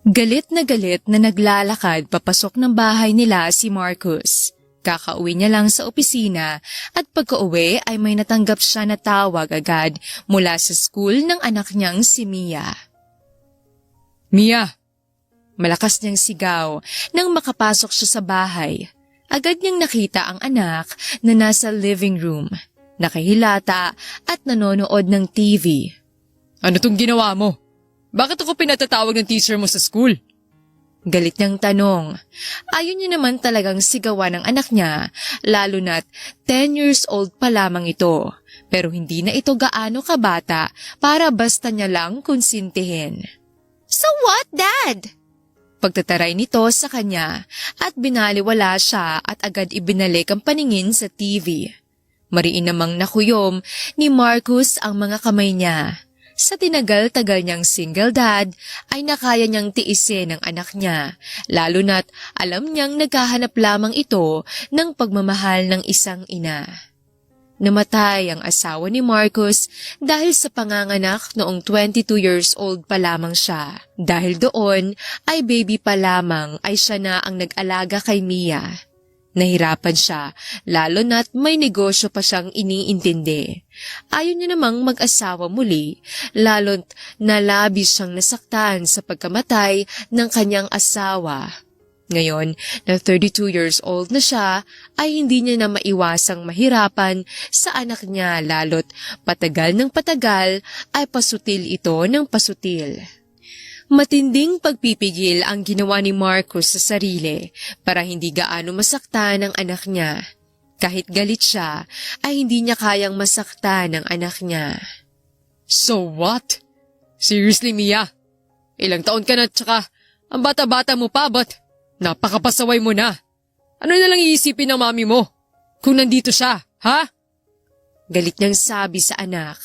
Galit na naglalakad papasok ng bahay nila si Marcus. Kakauwi niya lang sa opisina at pagka-uwi ay may natanggap siya na tawag agad mula sa school ng anak niyang si Mia. Mia! Malakas niyang sigaw nang makapasok siya sa bahay. Agad niyang nakita ang anak na nasa living room, nakahilata at nanonood ng TV. Ano tong ginawa mo? Bakit ako pinatatawag ng teacher mo sa school? Galit niyang tanong. Ayaw niya naman talagang sigawan ng anak niya, lalo na't 10 years old pa lamang ito. Pero hindi na ito gaano kabata para basta niya lang konsintihin. So what, Dad? Pagtataray nito sa kanya at binaliwala siya at agad ibinalik ang paningin sa TV. Mariin namang nakuyom ni Marcus ang mga kamay niya. Sa tinagal-tagal niyang single dad, ay nakaya niyang tiisin ang anak niya, lalo na't alam niyang naghahanap lamang ito ng pagmamahal ng isang ina. Namatay ang asawa ni Marcus dahil sa panganganak noong 22 years old pa lamang siya. Dahil doon ay baby pa lamang ay siya na ang nag-alaga kay Mia. Nahirapan siya, lalo na't may negosyo pa siyang iniintindi. Ayaw niya namang mag-asawa muli, lalo't nalabis siyang nasaktan sa pagkamatay ng kanyang asawa. Ngayon, na 32 years old na siya, ay hindi niya na maiwasang mahirapan sa anak niya lalo't patagal ng patagal ay pasutil ito ng pasutil. Matinding pagpipigil ang ginawa ni Marcus sa sarili para hindi gaano masaktan ang anak niya. Kahit galit siya, ay hindi niya kayang masaktan ang anak niya. So what? Seriously, Mia? Ilang taon ka na tsaka ang bata-bata mo pa, but napakapasaway mo na. Ano na lang iisipin ng mami mo kung nandito siya, ha? Galit niyang sabi sa anak.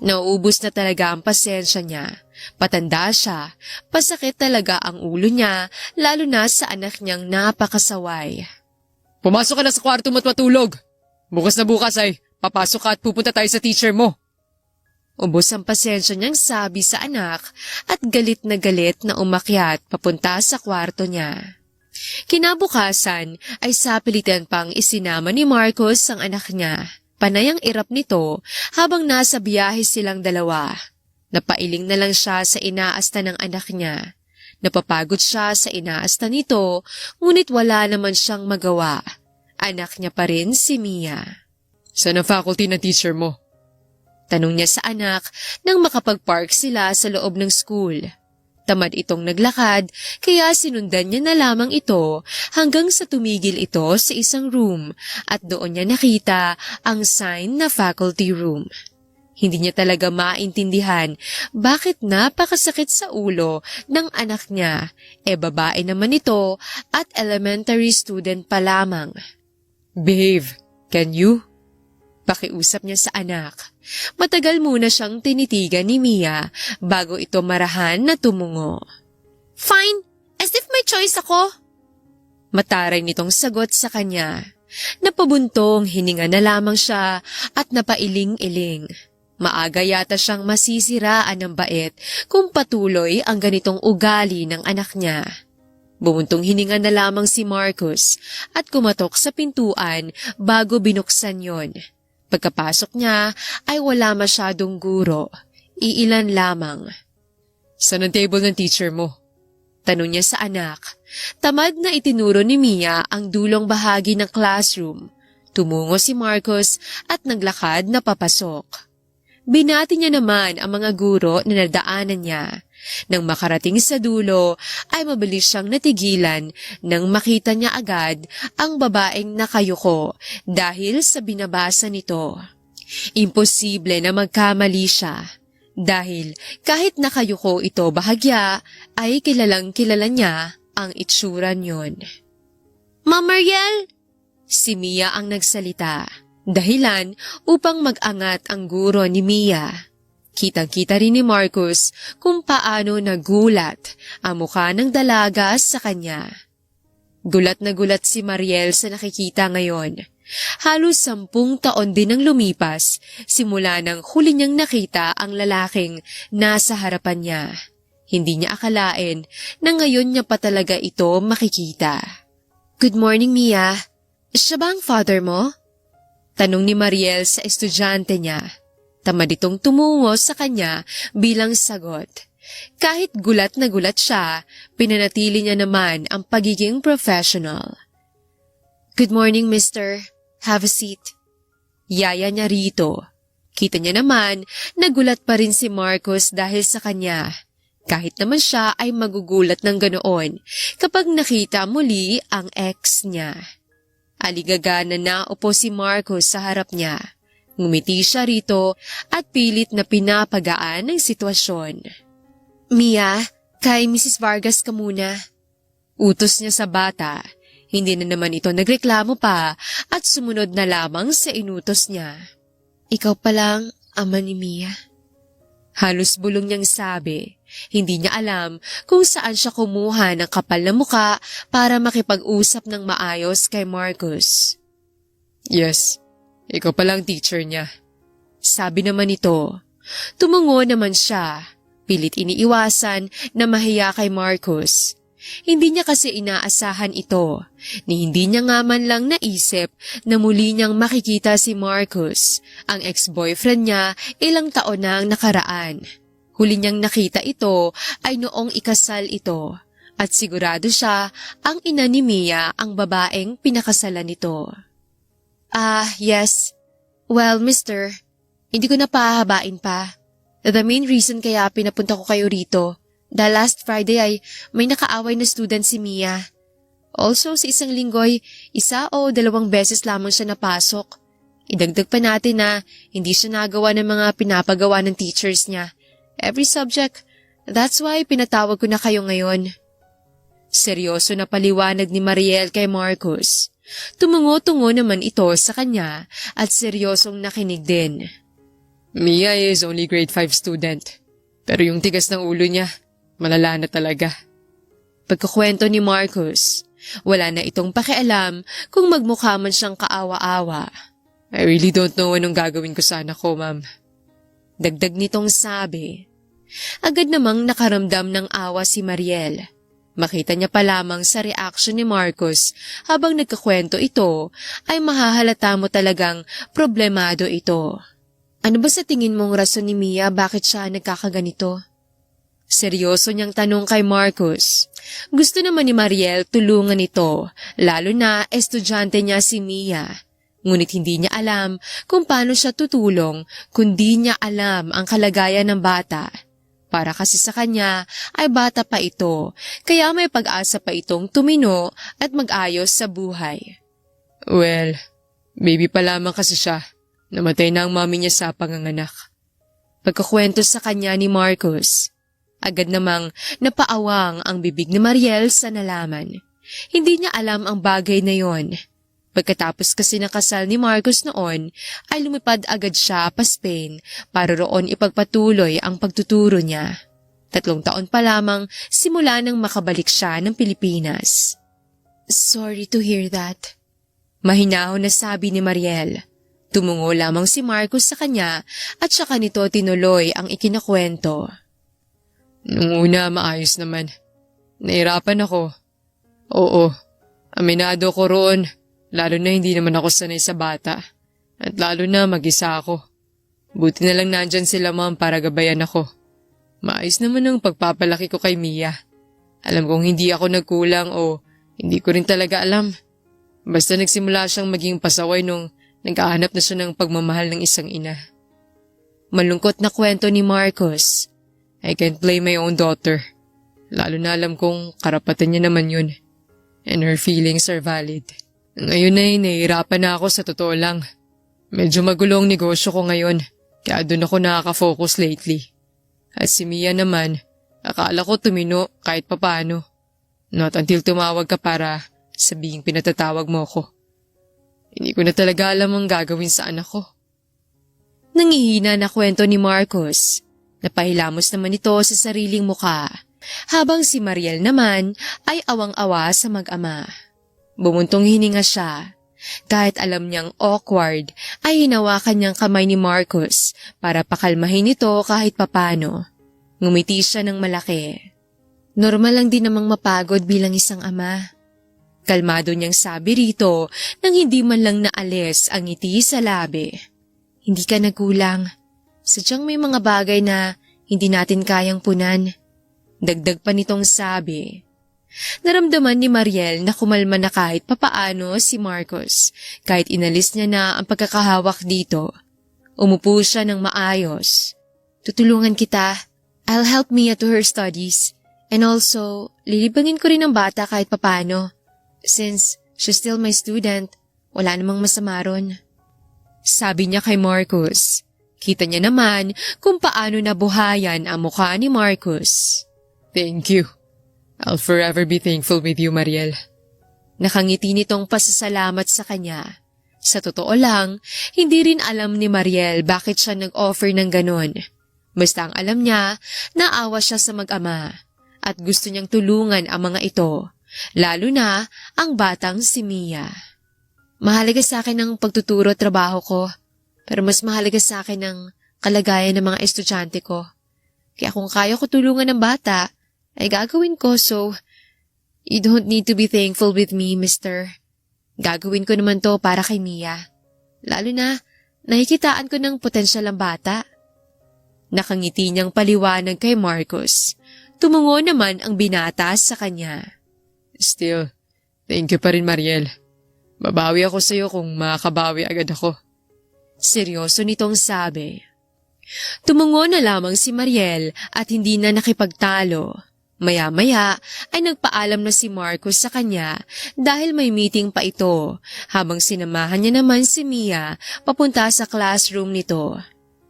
Nauubos na talaga ang pasensya niya. Patanda siya, pasakit talaga ang ulo niya, lalo na sa anak niyang napakasaway. Pumasok ka na sa kwarto mo at matulog. Bukas na bukas ay papasok ka at pupunta tayo sa teacher mo. Ubos ang pasensya niyang sabi sa anak at galit na umakyat papunta sa kwarto niya. Kinabukasan ay sapilitan pang isinama ni Marcus ang anak niya. Panay ang irap nito habang nasa biyahe silang dalawa. Napailing na lang siya sa inaasta ng anak niya. Napapagod siya sa inaasta nito, ngunit wala naman siyang magawa. Anak niya pa rin si Mia. Saan ang faculty ng teacher mo? Tanong niya sa anak nang makapag-park sila sa loob ng school. Tamad itong naglakad, kaya sinundan niya na lamang ito hanggang sa tumigil ito sa isang room at doon niya nakita ang sign na faculty room. Hindi niya talaga maintindihan bakit napakasakit sa ulo ng anak niya, babae naman ito at elementary student pa lamang. Behave, can you? Pakiusap niya sa anak. Matagal muna siyang tinitigan ni Mia bago ito marahan na tumungo. Fine, as if may choice ako. Mataray nitong sagot sa kanya. Napabuntong hininga na lamang siya at napailing-iling. Maaga yata siyang masisiraan ng bait kung patuloy ang ganitong ugali ng anak niya. Bumuntong hininga na lamang si Marcus at kumatok sa pintuan bago binuksan yon. Pagkapasok niya ay wala masyadong guro, iilan lamang. Saan ang table ng teacher mo? Tanong niya sa anak. Tamad na itinuro ni Mia ang dulong bahagi ng classroom. Tumungo si Marcus at naglakad na papasok. Binati niya naman ang mga guro na nadaanan niya. Nang makarating sa dulo, ay mabilis siyang natigilan nang makita niya agad ang babaeng nakayuko dahil sa binabasa nito. Imposible na magkamali siya dahil kahit nakayuko ito bahagya ay kilalang kilala niya ang itsura niyon. Ma'am Mariel! Si Mia ang nagsalita. Dahilan upang mag-angat ang guro ni Mia. Kitang-kita rin ni Marcus kung paano nagulat ang mukha ng dalaga sa kanya. Gulat na gulat si Mariel sa nakikita ngayon. Halos 10 taon din ang lumipas simula nang huli niyang nakita ang lalaking nasa harapan niya. Hindi niya akalain na ngayon niya pa talaga ito makikita. Good morning, Mia. Siya ba ang father mo? Tanong ni Mariel sa estudyante niya. Tamad itong tumungo sa kanya bilang sagot. Kahit gulat na gulat siya, pinanatili niya naman ang pagiging professional. Good morning, mister. Have a seat. Yaya niya rito. Kita niya naman, nagulat pa rin si Marcos dahil sa kanya. Kahit naman siya ay magugulat ng ganoon kapag nakita muli ang ex niya. Aligaga na naupo si Marcos sa harap niya. Ngumiti siya rito at pilit na pinapagaan ng sitwasyon. Mia, kay Mrs. Vargas ka muna. Utos niya sa bata. Hindi na naman ito nagreklamo pa at sumunod na lamang sa inutos niya. Ikaw palang ama ni Mia. Halos bulong niyang sabi. Hindi niya alam kung saan siya kumuha ng kapal na muka para makipag-usap ng maayos kay Marcos. Yes, ikaw palang teacher niya. Sabi naman ito. Tumungo naman siya. Pilit iniiwasan na mahiya kay Marcos. Hindi niya kasi inaasahan ito, ni hindi niya nga man lang naisip na muli niyang makikita si Marcos, ang ex-boyfriend niya ilang taon na ang nakaraan. Huli niyang nakita ito ay noong ikasal ito, at sigurado siya ang ina ni Mia ang babaeng pinakasalan nito. Yes. Well, mister, hindi ko na pahahabain pa. The main reason kaya pinapunta ko kayo rito, dahil last Friday ay may nakaaway na student si Mia. Also, sa isang linggoy, 1 o 2 beses lamang siya napasok. Idagdag pa natin na hindi siya nagawa ng mga pinapagawa ng teachers niya. Every subject, that's why pinatawag ko na kayo ngayon. Seryoso na paliwanag ni Mariel kay Marcos. Tumungo-tungo naman ito sa kanya at seryosong nakinig din. Mia is only grade 5 student. Pero yung tigas ng ulo niya, malala na talaga. Pagkukwento ni Marcos, wala na itong pakialam kung magmukha man siyang kaawa-awa. I really don't know anong gagawin ko sa anak ko, ma'am. Dagdag nitong sabi. Agad namang nakaramdam ng awa si Mariel. Makita niya pa lamang sa reaksyon ni Marcos habang nagkakwento ito ay mahahalata mo talagang problemado ito. Ano ba sa tingin mong rason ni Mia bakit siya nagkakaganito? Seryoso niyang tanong kay Marcos. Gusto naman ni Mariel tulungan ito, lalo na estudyante niya si Mia. Ngunit hindi niya alam kung paano siya tutulong kundi niya alam ang kalagayan ng bata. Para kasi sa kanya ay bata pa ito, kaya may pag-asa pa itong tumino at mag-ayos sa buhay. Well, baby pa lamang kasi siya. Namatay na ang mami niya sa panganganak. Pagkakwento sa kanya ni Marcos, agad namang napaawang ang bibig ni Mariel sa nalaman. Hindi niya alam ang bagay na yon. Pagkatapos kasi nakasal ni Marcos noon, ay lumipad agad siya pa Spain para roon ipagpatuloy ang pagtuturo niya. 3 taon pa lamang simula nang makabalik siya ng Pilipinas. Sorry to hear that. Mahinahon na sabi ni Mariel. Tumungo lamang si Marcos sa kanya at saka nito tinuloy ang ikinakwento. Nung una, maayos naman. Nahirapan ako. Oo, aminado ko roon. Lalo na hindi naman ako sanay sa bata. At lalo na mag-isa ako. Buti na lang nandyan sila ma'am para gabayan ako. Maayos naman ang pagpapalaki ko kay Mia. Alam kong hindi ako nagkulang o hindi ko rin talaga alam. Basta nagsimula siyang maging pasaway nung naghahanap na siya ng pagmamahal ng isang ina. Malungkot na kwento ni Marcos. I can't blame my own daughter. Lalo na alam kong karapatan niya naman yun. And her feelings are valid. Ngayon ay nahihirapan na ako sa totoo lang. Medyo magulo ang negosyo ko ngayon, kaya doon ako nakaka-focus lately. At si Mia naman, akala ko tumino kahit papano. Not until tumawag ka para sabihing pinatatawag mo ko. Hindi ko na talaga alam ang gagawin sa anak ko. Nangihina na kwento ni Marcos. Napahilamos naman ito sa sariling muka, habang si Mariel naman ay awang-awa sa mag-ama. Bumuntong hininga siya. Kahit alam niyang awkward, ay hinawakan niyang kamay ni Marcos para pakalmahin ito kahit papano. Ngumiti siya ng malaki. Normal lang din namang mapagod bilang isang ama. Kalmado niyang sabi rito nang hindi man lang naalis ang ngiti sa labi. Hindi ka nagkulang. Sadyang may mga bagay na hindi natin kayang punan. Dagdag pa nitong sabi. Naramdaman ni Mariel na kumalma na kahit papaano si Marcos kahit inalis niya na ang pagkakahawak dito. Umupo siya ng maayos. Tutulungan kita. I'll help Mia to her studies. And also, lilibangin ko rin ang bata kahit papaano. Since she's still my student, wala namang masama ron. Sabi niya kay Marcos. Kita niya naman kung paano nabuhayan ang mukha ni Marcos. Thank you. I'll forever be thankful with you, Mariel. Nakangiti nitong pasasalamat sa kanya. Sa totoo lang, hindi rin alam ni Mariel bakit siya nag-offer ng ganon. Basta ang alam niya, naawa siya sa mag-ama at gusto niyang tulungan ang mga ito, lalo na ang batang si Mia. Mahalaga sa akin ang pagtuturo at trabaho ko, pero mas mahalaga sa akin ang kalagayan ng mga estudyante ko. Kaya kung kaya ko tulungan ng bata, ay gagawin ko, so you don't need to be thankful with me, mister. Gagawin ko naman to para kay Mia. Lalo na, nakikitaan ko ng potensyal ng bata. Nakangiti niyang paliwanag kay Marcos. Tumungo naman ang binata sa kanya. Still, thank you pa rin, Mariel. Babawi ako sa'yo kung makakabawi agad ako. Seryoso nitong sabi. Tumungo na lamang si Mariel at hindi na nakipagtalo. Maya-maya ay nagpaalam na si Marcos sa kanya dahil may meeting pa ito habang sinamahan niya naman si Mia papunta sa classroom nito.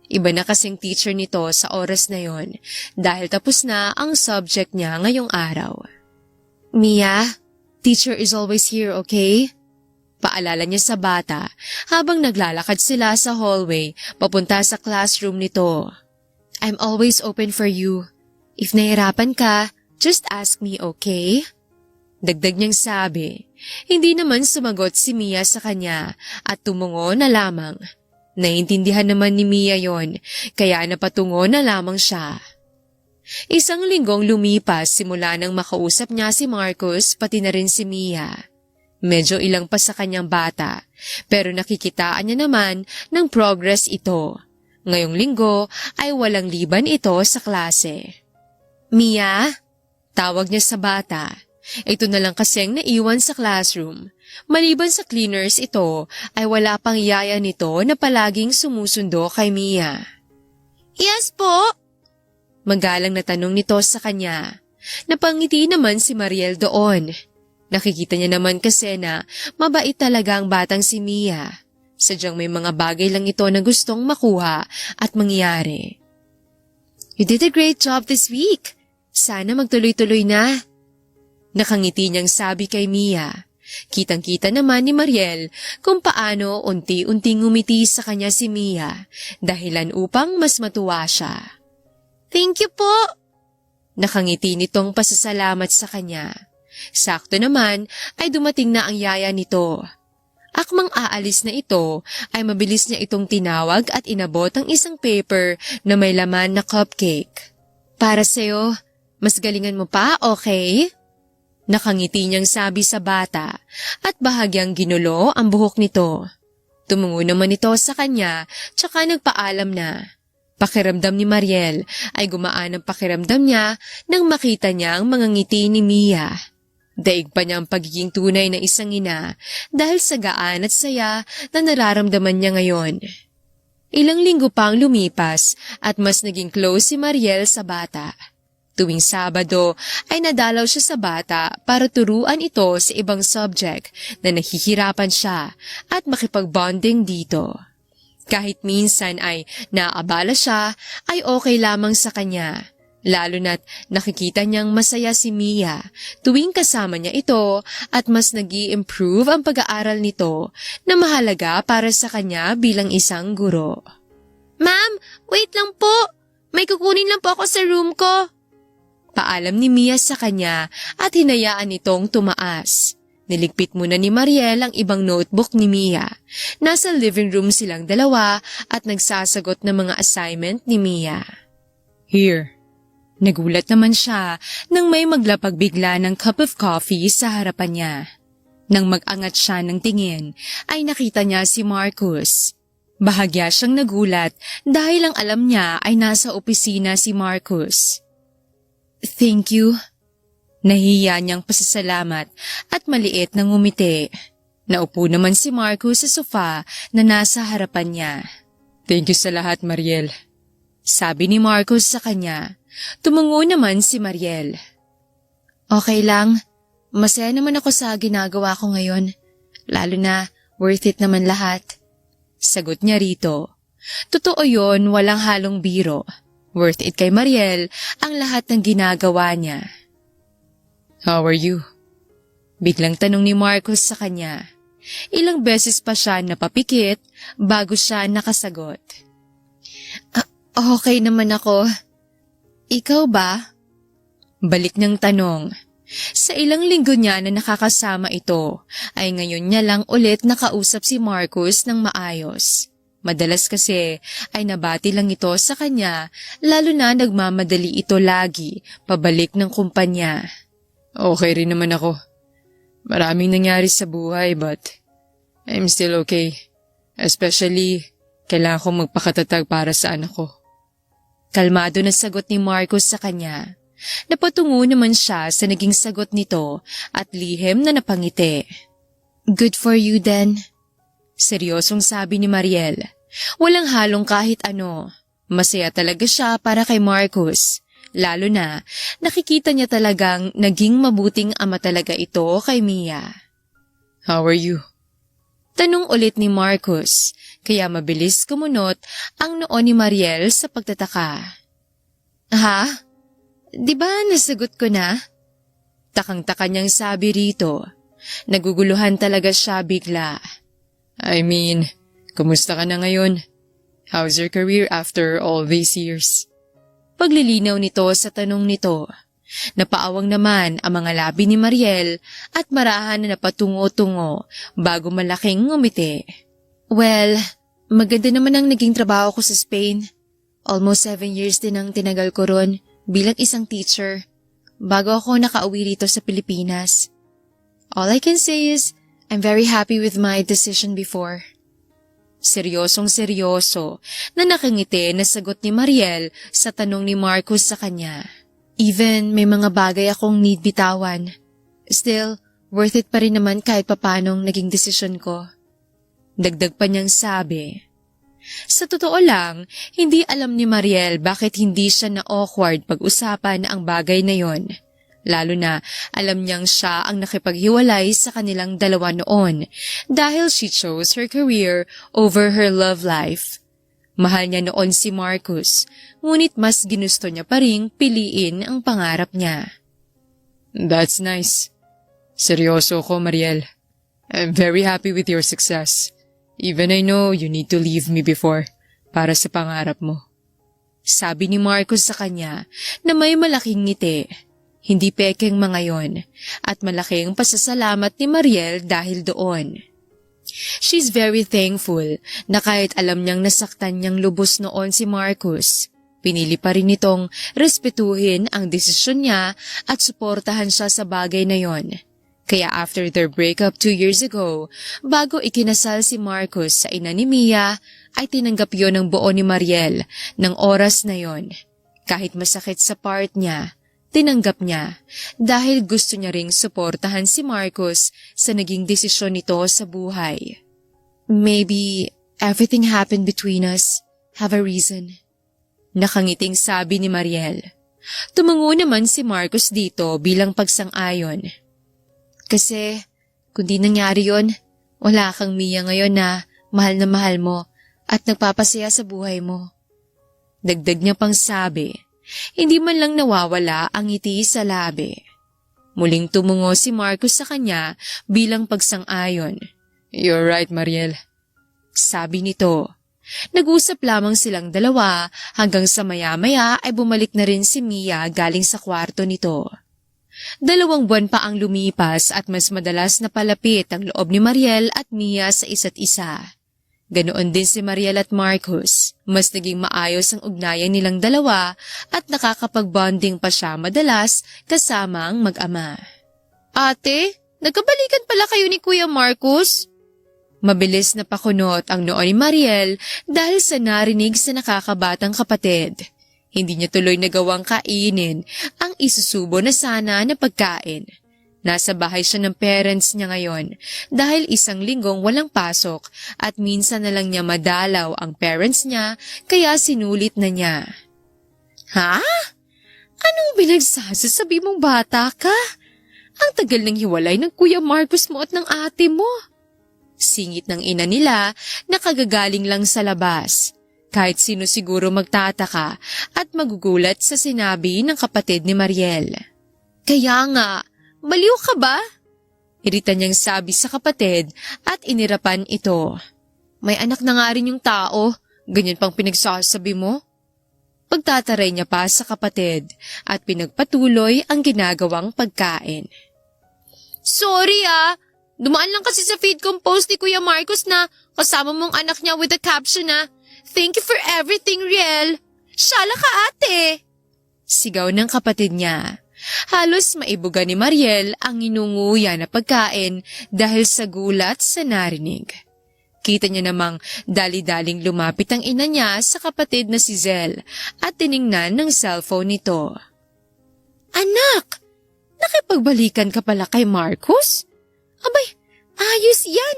Iba na kasing teacher nito sa oras na yon dahil tapos na ang subject niya ngayong araw. Mia, teacher is always here, okay? Paalala niya sa bata habang naglalakad sila sa hallway papunta sa classroom nito. I'm always open for you. If nahirapan ka, just ask me, okay? Dagdag niyang sabi. Hindi naman sumagot si Mia sa kanya at tumungo na lamang. Naintindihan naman ni Mia yon, kaya napatungo na lamang siya. Isang linggong lumipas simula nang makausap niya si Marcos pati na rin si Mia. Medyo ilang pa sa kanyang bata, pero nakikitaan niya naman ng progress ito. Ngayong linggo ay walang liban ito sa klase. Mia? Tawag niya sa bata. Ito na lang kasing naiwan sa classroom. Maliban sa cleaners ito, ay wala pang yaya nito na palaging sumusundo kay Mia. Yes po? Magalang na tanong nito sa kanya. Napangiti naman si Mariel doon. Nakikita niya naman kasi na mabait talaga ang batang si Mia. Sadyang may mga bagay lang ito na gustong makuha at mangyari. You did a great job this week. Sana magtuloy-tuloy na. Nakangiti niyang sabi kay Mia. Kitang-kita naman ni Mariel kung paano unti-unting ngumiti sa kanya si Mia, dahilan upang mas matuwa siya. Thank you po! Nakangiti nitong pasasalamat sa kanya. Sakto naman ay dumating na ang yaya nito. Akmang aalis na ito ay mabilis niya itong tinawag at inabot ang isang paper na may laman na cupcake. Para sa'yo, mas galingan mo pa, okay? Nakangiti niyang sabi sa bata at bahagyang ginulo ang buhok nito. Tumungo naman ito sa kanya tsaka nagpaalam na. Pakiramdam ni Mariel ay gumaan ang pakiramdam niya nang makita niya ang mga ngiti ni Mia. Daig pa niya ang pagiging tunay na isang ina dahil sa gaan at saya na nararamdaman niya ngayon. Ilang linggo pang lumipas at mas naging close si Mariel sa bata. Tuwing Sabado ay nadalaw siya sa bata para turuan ito sa ibang subject na nahihirapan siya at makipag-bonding dito. Kahit minsan ay naabala siya ay okay lamang sa kanya. Lalo na't nakikita niyang masaya si Mia tuwing kasama niya ito at mas nag-i-improve ang pag-aaral nito na mahalaga para sa kanya bilang isang guro. Ma'am, wait lang po. May kukunin lang po ako sa room ko. Paalam ni Mia sa kanya at hinayaan itong tumaas. Niligpit muna ni Mariel ang ibang notebook ni Mia. Nasa living room silang dalawa at nagsasagot ng mga assignment ni Mia. Here, Nagulat naman siya nang may maglapag bigla ng cup of coffee sa harapan niya. Nang mag-angat siya ng tingin, ay nakita niya si Marcus. Bahagya siyang nagulat dahil ang alam niya ay nasa opisina si Marcus. "Thank you." Nahiya niyang pasasalamat at maliit na ngumiti. Naupo naman si Marcus sa sofa na nasa harapan niya. Thank you sa lahat, Mariel. Sabi ni Marcus sa kanya. Tumungo naman si Mariel. "Okay lang. Masaya naman ako sa ginagawa ko ngayon. Lalo na worth it naman lahat." Sagot niya rito. Totoo yon, walang halong biro. Worth it kay Mariel ang lahat ng ginagawa niya. How are you? Biglang tanong ni Marcus sa kanya. Ilang beses pa siya napapikit bago siya nakasagot. Okay naman ako. Ikaw ba?" Balik niyang tanong. Sa ilang linggo niya na nakakasama ito, ay ngayon niya lang ulit nakausap si Marcus ng maayos. Madalas kasi ay nabati lang ito sa kanya, lalo na nagmamadali ito lagi pabalik ng kumpanya. Okay rin naman ako. Maraming nangyari sa buhay but I'm still okay. Especially, kailangan kong magpakatatag para sa anak ko. Kalmado na sagot ni Marcus sa kanya. Napatungo naman siya sa naging sagot nito at lihim na napangiti. "Good for you then." Seryosong sabi ni Mariel. Walang halong kahit ano. Masaya talaga siya para kay Marcus. Lalo na, nakikita niya talagang naging mabuting ama talaga ito kay Mia. How are you? Tanong ulit ni Marcus, kaya mabilis kumunot ang noo ni Mariel sa pagtataka. "Ha? Di ba nasagot ko na?" Takang-taka niyang sabi rito. Naguguluhan talaga siya bigla. I mean, kumusta ka na ngayon? How's your career after all these years? Paglilinaw nito sa tanong nito. Napaawang naman ang mga labi ni Mariel at marahan na napatungo-tungo bago malaking ngumiti. "Well, maganda naman ang naging trabaho ko sa Spain. Almost 7 years din ang tinagal ko ron bilang isang teacher bago ako nakauwi rito sa Pilipinas. All I can say is I'm very happy with my decision before." Seryosong-seryoso na nakangiti na sagot ni Mariel sa tanong ni Marcus sa kanya. "Even may mga bagay akong need bitawan. Still, worth it pa rin naman kahit papanong naging desisyon ko." Dagdag pa niyang sabi. Sa totoo lang, hindi alam ni Mariel bakit hindi siya na-awkward pag-usapan ang bagay na yon. Lalo na alam niyang siya ang nakipaghiwalay sa kanilang dalawa noon dahil she chose her career over her love life. Mahal niya noon si Marcus, ngunit mas ginusto niya pa ring piliin ang pangarap niya. That's nice. Seryoso ko, Mariel. I'm very happy with your success. Even I know you need to leave me before para sa pangarap mo. Sabi ni Marcus sa kanya na may malaking ngiti. Hindi pekeng mga yon at malaking pasasalamat ni Mariel dahil doon. She's very thankful na kahit alam niyang nasaktan niyang lubos noon si Marcus, pinili pa rin nitong respetuhin ang desisyon niya at suportahan siya sa bagay na yon. Kaya after their breakup 2 years ago, bago ikinasal si Marcus sa ina ni Mia, ay tinanggap yon ng buo ni Mariel ng oras na yon. Kahit masakit sa part niya, tinanggap niya dahil gusto niya ring suportahan si Marcus sa naging desisyon nito sa buhay. Maybe everything happened between us have a reason. Nakangiting sabi ni Mariel. Tumungo naman si Marcus dito bilang pagsang-ayon. Kasi kung di nangyari yon, wala kang Mia ngayon na mahal mo at nagpapasaya sa buhay mo. Dagdag niya pang sabi. Hindi man lang nawawala ang ngiti sa labi. Muling tumungo si Marcus sa kanya bilang pagsang-ayon. You're right, Mariel. Sabi nito. Nag-usap lamang silang dalawa hanggang sa maya-maya ay bumalik na rin si Mia galing sa kwarto nito. 2 buwan pa ang lumipas at mas madalas na palapit ang loob ni Mariel at Mia sa isa't isa. Ganoon din si Mariel at Marcus. Mas naging maayos ang ugnayan nilang dalawa at nakakapag-bonding pa siya madalas kasama ang mag-ama. Ate, nagkabalikan pala kayo ni Kuya Marcus? Mabilis na pakunot ang noo ni Mariel dahil sa narinig sa nakakabatang kapatid. Hindi niya tuloy nagawang kainin ang isusubo na sana na pagkain. Nasa bahay siya ng parents niya ngayon dahil isang linggong walang pasok at minsan na lang niya madalaw ang parents niya kaya sinulit na niya. Ha? Anong binagsasasabi mong bata ka? Ang tagal ng hiwalay ng Kuya Marcus mo at ng ate mo. Singit ng ina nila na kagagaling lang sa labas. Kahit sino siguro magtataka at magugulat sa sinabi ng kapatid ni Mariel. Kaya nga, baliw ka ba? Irita niyang sabi sa kapatid at inirapan ito. May anak na nga rin yung tao, ganyan pang pinagsasabi mo? Pagtataray niya pa sa kapatid at pinagpatuloy ang ginagawang pagkain. Sorry dumaan lang kasi sa feed kong post ni Kuya Marcos na kasama mong anak niya with the caption na, "Thank you for everything, Riel. Shala ka ate." Sigaw ng kapatid niya. Halos maibuga ni Mariel ang inunguya na pagkain dahil sa gulat sa narinig. Kita niya namang dali-daling lumapit ang ina niya sa kapatid na si Zel at tiningnan ng cellphone nito. Anak, nakipagbalikan ka pala kay Marcus? Abay, ayos yan.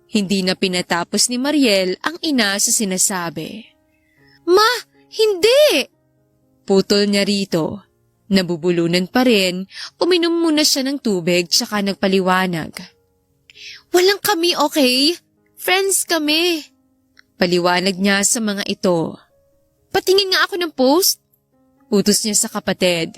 Hindi na pinatapos ni Mariel ang ina sa sinasabi. Ma, hindi! Putol niya rito. Nabubulunan pa rin, uminom muna siya ng tubig tsaka nagpaliwanag. Walang kami, okay? Friends kami. Paliwanag niya sa mga ito. Patingin nga ako ng post. Utos niya sa kapatid.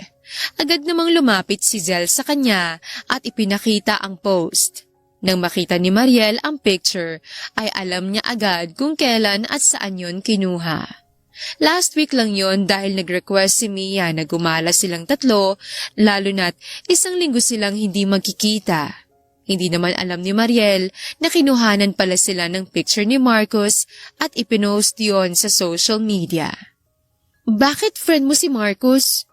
Agad namang lumapit si Zel sa kanya at ipinakita ang post. Nang makita ni Mariel ang picture, ay alam niya agad kung kailan at saan yun kinuha. Last week lang yon dahil nag-request si Mia na gumala silang tatlo, lalo na't isang linggo silang hindi magkikita. Hindi naman alam ni Mariel na kinuhanan pala sila ng picture ni Marcus at ipinost yon sa social media. Bakit friend mo si Marcus?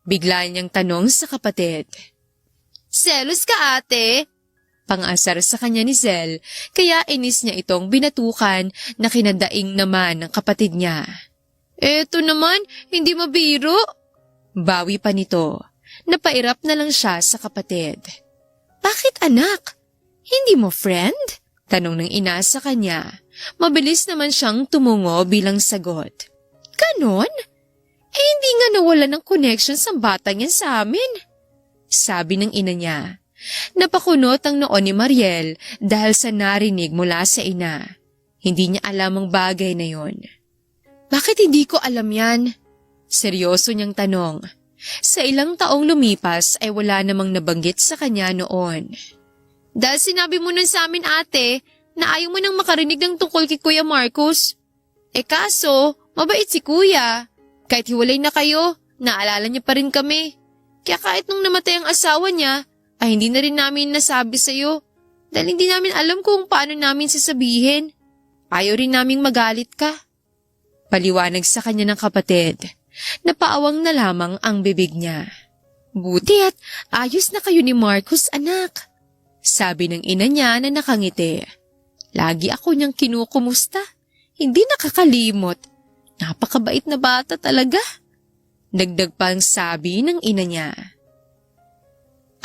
Bigla niyang tanong sa kapatid. Selos ka ate? Pang-asar sa kanya ni Zel, kaya inis niya itong binatukan na kinadaing naman ng kapatid niya. Eto naman, hindi mabiro. Bawi pa nito. Napairap na lang siya sa kapatid. Bakit anak? Hindi mo friend? Tanong ng ina sa kanya. Mabilis naman siyang tumungo bilang sagot. Ganon? Hindi nga nawala ng connection sa batang yan sa amin. Sabi ng ina niya. Napakunot ang noo ni Mariel dahil sa narinig mula sa ina. Hindi niya alam ang bagay na yon. Bakit hindi ko alam yan? Seryoso niyang tanong. Sa ilang taong lumipas ay wala namang nabanggit sa kanya noon. Dahil sinabi mo nun sa amin ate na ayaw mo nang makarinig ng tungkol kay Kuya Marcus. Kaso, mabait si Kuya. Kahit hiwalay na kayo, naalala niya pa rin kami. Kaya kahit nung namatay ang asawa niya, ay hindi na rin namin nasabi sa'yo. Dahil hindi namin alam kung paano namin sasabihin. Ayaw rin naming magalit ka. Paliwanag sa kanya ng kapatid. Napaawang na lamang ang bibig niya. Buti at ayos na kayo ni Marcus, anak. Sabi ng ina niya na nakangiti. Lagi ako niyang kinukumusta. Hindi nakakalimot. Napakabait na bata talaga. Dagdag pa ang sabi ng ina niya.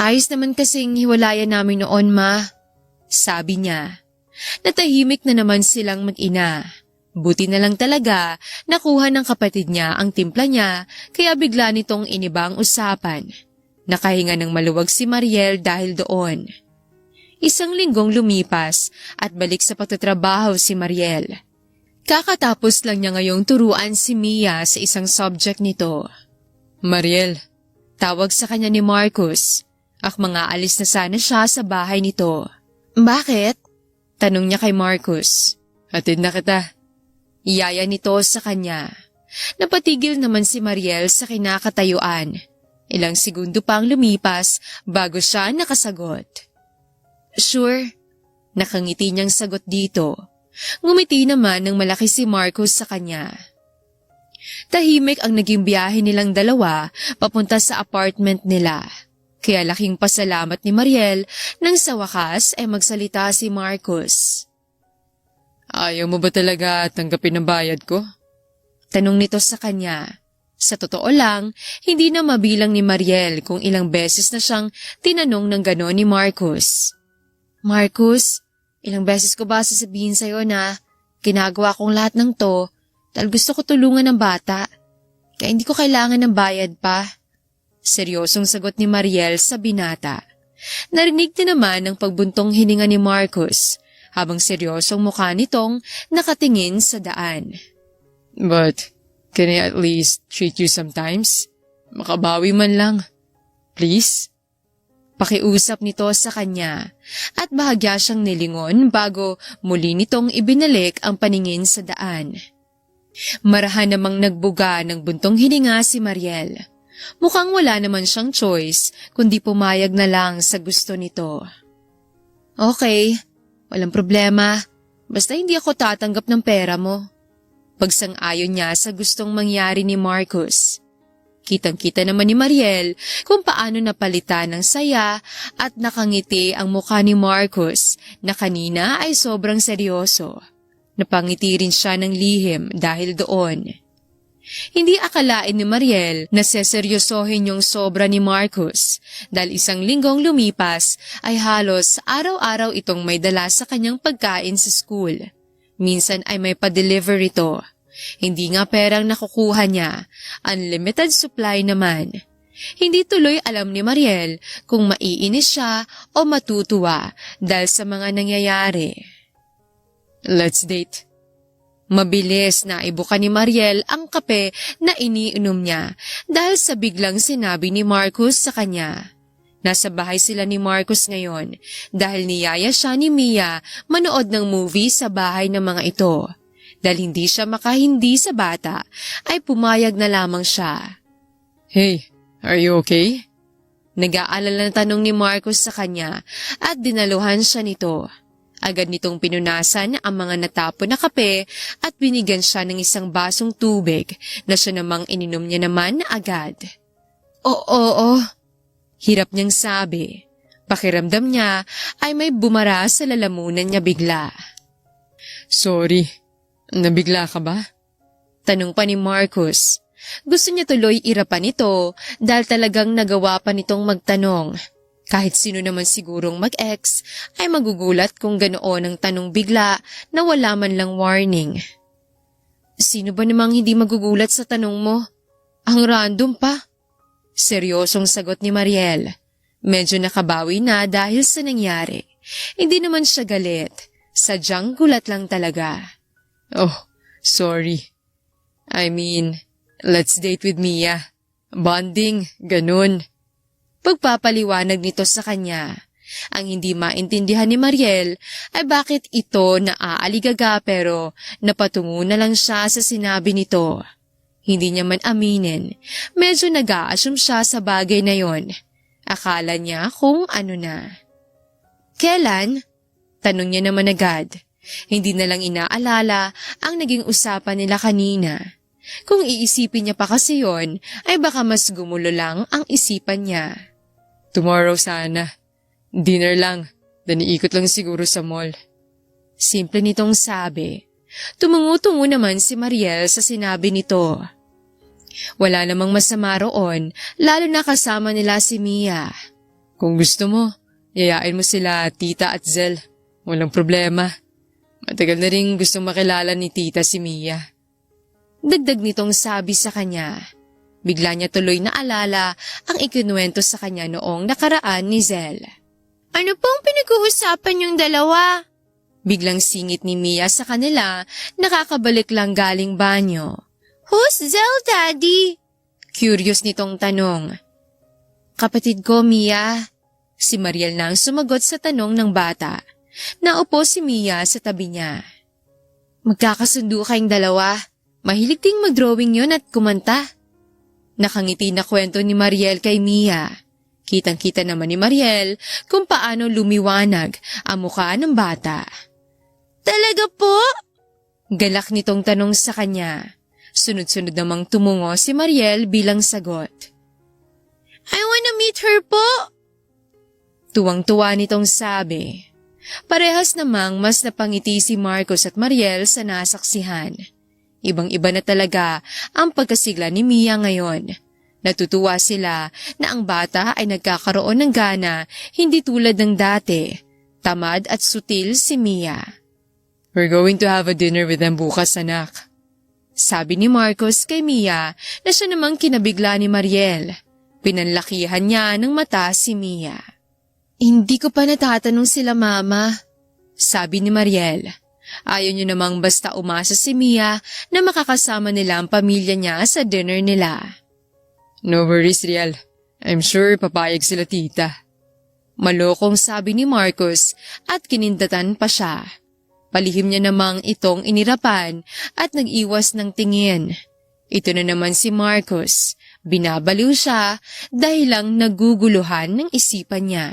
Ayos naman kasing hiwalayan namin noon, ma. Sabi niya. Natahimik na naman silang mag-ina. Buti na lang talaga nakuha ng kapatid niya ang timpla niya kaya bigla nitong inibang usapan. Nakahinga ng maluwag si Mariel dahil doon. Isang linggong lumipas at balik sa pagtatrabaho si Mariel. Kakatapos lang niya ngayong turuan si Mia sa isang subject nito. Mariel, tawag sa kanya ni Marcus. Mga alis na sana siya sa bahay nito. Bakit? Tanong niya kay Marcus. Hatid na kita. Iyaya nito sa kanya. Napatigil naman si Mariel sa kinakatayuan. Ilang segundo pang lumipas bago siya nakasagot. Sure. Nakangiti niyang sagot dito. Ngumiti naman ng malaki si Marcus sa kanya. Tahimik ang naging biyahe nilang dalawa papunta sa apartment nila. Kaya laking pasalamat ni Mariel nang sa wakas ay magsalita si Marcus. Ayaw mo ba talaga tanggapin ang bayad ko? Tanong nito sa kanya. Sa totoo lang, hindi na mabilang ni Mariel kung ilang beses na siyang tinanong ng gano'n ni Marcus. Marcus, ilang beses ko ba sasabihin sa'yo na ginagawa kong lahat ng to dahil gusto ko tulungan ng bata, kaya hindi ko kailangan ng bayad pa. Seryosong sagot ni Mariel sa binata. Narinig din naman ang pagbuntong hininga ni Marcus habang seryosong mukha nitong nakatingin sa daan. But, can I at least treat you sometimes? Makabawi man lang. Please? Pakiusap nito sa kanya at bahagya siyang nilingon bago muli nitong ibinalik ang paningin sa daan. Marahan namang nagbuga ng buntong hininga si Mariel. Mukhang wala naman siyang choice kundi pumayag na lang sa gusto nito. Okay, walang problema. Basta hindi ako tatanggap ng pera mo. Pagsang-ayon niya sa gustong mangyari ni Marcus. Kitang-kita naman ni Mariel kung paano napalitan ng saya at nakangiti ang mukha ni Marcus na kanina ay sobrang seryoso. Napangiti rin siya ng lihim dahil doon. Hindi akalain ni Mariel na seseryosohin yung sobra ni Marcus dahil isang linggong lumipas ay halos araw-araw itong may dala sa kanyang pagkain sa school. Minsan ay may pa-deliver ito. Hindi nga perang nakukuha niya, unlimited supply naman. Hindi tuloy alam ni Mariel kung maiinis siya o matutuwa dahil sa mga nangyayari. Let's date. Mabilis na ibuka ni Mariel ang kape na iniinom niya dahil sa biglang sinabi ni Marcus sa kanya. Nasa bahay sila ni Marcus ngayon dahil niyaya siya ni Mia manood ng movie sa bahay ng mga ito. Dahil hindi siya makahindi sa bata, ay pumayag na lamang siya. Hey, are you okay? Nag-aalala na tanong ni Marcus sa kanya at dinaluhan siya nito. Agad nitong pinunasan ang mga natapon na kape at binigyan siya ng isang basong tubig na siya namang ininom niya naman agad. Oo. Hirap niyang sabi. Pakiramdam niya ay may bumara sa lalamunan niya bigla. Sorry, nabigla ka ba? Tanong pa ni Marcus. Gusto niya tuloy irapan ito dahil talagang nagawa pa nitong magtanong. Kahit sino naman sigurong mag-ex ay magugulat kung ganoon ang tanong bigla na wala man lang warning. Sino ba namang hindi magugulat sa tanong mo? Ang random pa. Seryosong sagot ni Mariel. Medyo nakabawi na dahil sa nangyari. Hindi naman siya galit. Sadyang gulat lang talaga. Oh, sorry. I mean, let's date with Mia. Bonding, ganun. Pagpapaliwanag nito sa kanya. Ang hindi maintindihan ni Mariel ay bakit ito naaaligaga pero napatungo na lang siya sa sinabi nito. Hindi niya man aminin. Medyo nag-a-assume siya sa bagay na yon. Akala niya kung ano na. Kailan? Tanong niya naman agad. Hindi na lang inaalala ang naging usapan nila kanina. Kung iisipin niya pa kasi yon, ay baka mas gumulo lang ang isipan niya. Tomorrow sana. Dinner lang. Dan iikot lang siguro sa mall. Simple nitong sabi. Tumungo-tungo naman si Mariel sa sinabi nito. Wala namang masama roon, lalo na kasama nila si Mia. Kung gusto mo, yayain mo sila Tita at Zel. Walang problema. Matagal na rin gustong makilala ni Tita si Mia. Dagdag nitong sabi sa kanya. Bigla niya tuloy naalala ang ikinuwento sa kanya noong nakaraan ni Zel. Ano pong pinag-uusapan yung dalawa? Biglang singit ni Mia sa kanila, nakakabalik lang galing banyo. Who's Zel, Daddy? Curious nitong tanong. Kapatid ko, Mia. Si Mariel na ang sumagot sa tanong ng bata. Naupo si Mia sa tabi niya. Magkakasundo kayong dalawa. Mahilig ding mag-drawing yun at kumanta. Nakangiti na kwento ni Mariel kay Mia. Kitang-kita naman ni Mariel kung paano lumiwanag ang mukha ng bata. Talaga po? Galak nitong tanong sa kanya. Sunod-sunod namang tumungo si Mariel bilang sagot. I wanna meet her po. Tuwang-tuwa nitong sabi. Parehas namang mas napangiti si Marcos at Mariel sa nasaksihan. Ibang-iba na talaga ang pagkasigla ni Mia ngayon. Natutuwa sila na ang bata ay nagkakaroon ng gana, hindi tulad ng dati. Tamad at sutil si Mia. We're going to have a dinner with them bukas, anak. Sabi ni Marcos kay Mia na siya namang kinabigla ni Mariel. Pinanlakihan niya ng mata si Mia. Hindi ko pa natatanong sila mama, sabi ni Mariel. Ayaw niyo namang basta umasa si Mia na makakasama nila ang pamilya niya sa dinner nila. No worries, Riel. I'm sure papayag sila tita. Malokong sabi ni Marcos at kinindatan pa siya. Palihim niya namang itong inirapan at nag-iwas ng tingin. Ito na naman si Marcos. Binabaliw siya dahil lang naguguluhan ng isipan niya.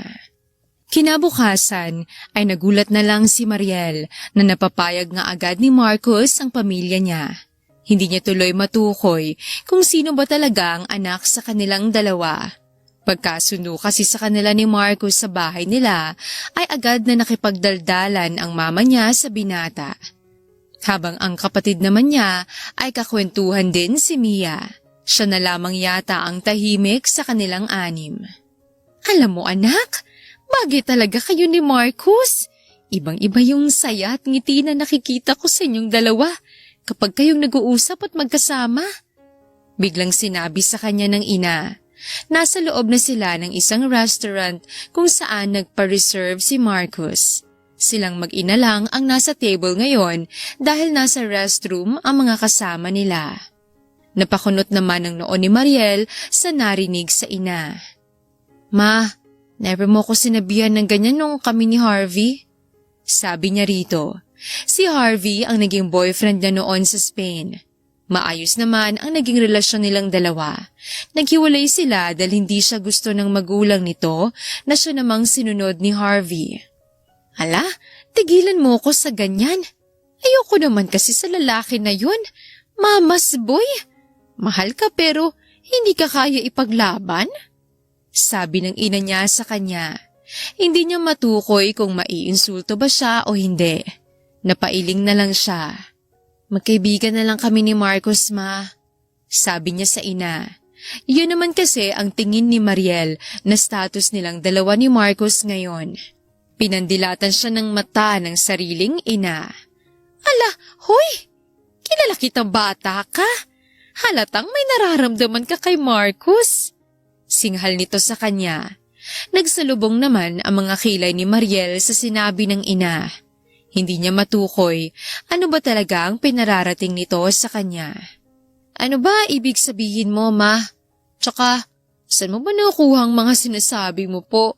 Kinabukasan ay nagulat na lang si Mariel na napapayag nga agad ni Marcos ang pamilya niya. Hindi niya tuloy matukoy kung sino ba talaga ang anak sa kanilang dalawa. Pagkasundo kasi sa kanila ni Marcos sa bahay nila ay agad na nakipagdaldalan ang mama niya sa binata. Habang ang kapatid naman niya ay kakwentuhan din si Mia. Siya na lamang yata ang tahimik sa kanilang anim. Alam mo anak, bagay talaga kayo ni Marcos. Ibang-iba yung saya at ngiti na nakikita ko sa inyong dalawa kapag kayong nag-uusap at magkasama. Biglang sinabi sa kanya ng ina. Nasa loob na sila ng isang restaurant kung saan nagpa-reserve si Marcos. Silang mag-ina lang ang nasa table ngayon dahil nasa restroom ang mga kasama nila. Napakunot naman ang noon ni Mariel sa narinig sa ina. Ma, never mo ko sinabihan ng ganyan nung kami ni Harvey. Sabi niya rito. Si Harvey ang naging boyfriend niya noon sa Spain. Maayos naman ang naging relasyon nilang dalawa. Naghiwalay sila dahil hindi siya gusto ng magulang nito na siya namang sinunod ni Harvey. Hala, tigilan mo ko sa ganyan. Ayoko naman kasi sa lalaki na yun. Mama's boy. Mahal ka pero hindi ka kaya ipaglaban? Sabi ng ina niya sa kanya. Hindi niya matukoy kung maiinsulto ba siya o hindi. Napailing na lang siya. Magkaibigan na lang kami ni Marcos, ma. Sabi niya sa ina. Yun naman kasi ang tingin ni Mariel na status nilang dalawa ni Marcos ngayon. Pinandilatan siya ng mata ng sariling ina. Ala, hoy! Kilala kitang bata ka? Halatang may nararamdaman ka kay Marcos. Singhal nito sa kanya. Nagsalubong naman ang mga kilay ni Mariel sa sinabi ng ina. Hindi niya matukoy ano ba talaga ang pinararating nito sa kanya. Ano ba ibig sabihin mo, ma? Tsaka, saan mo ba nakuha ang mga sinasabi mo po?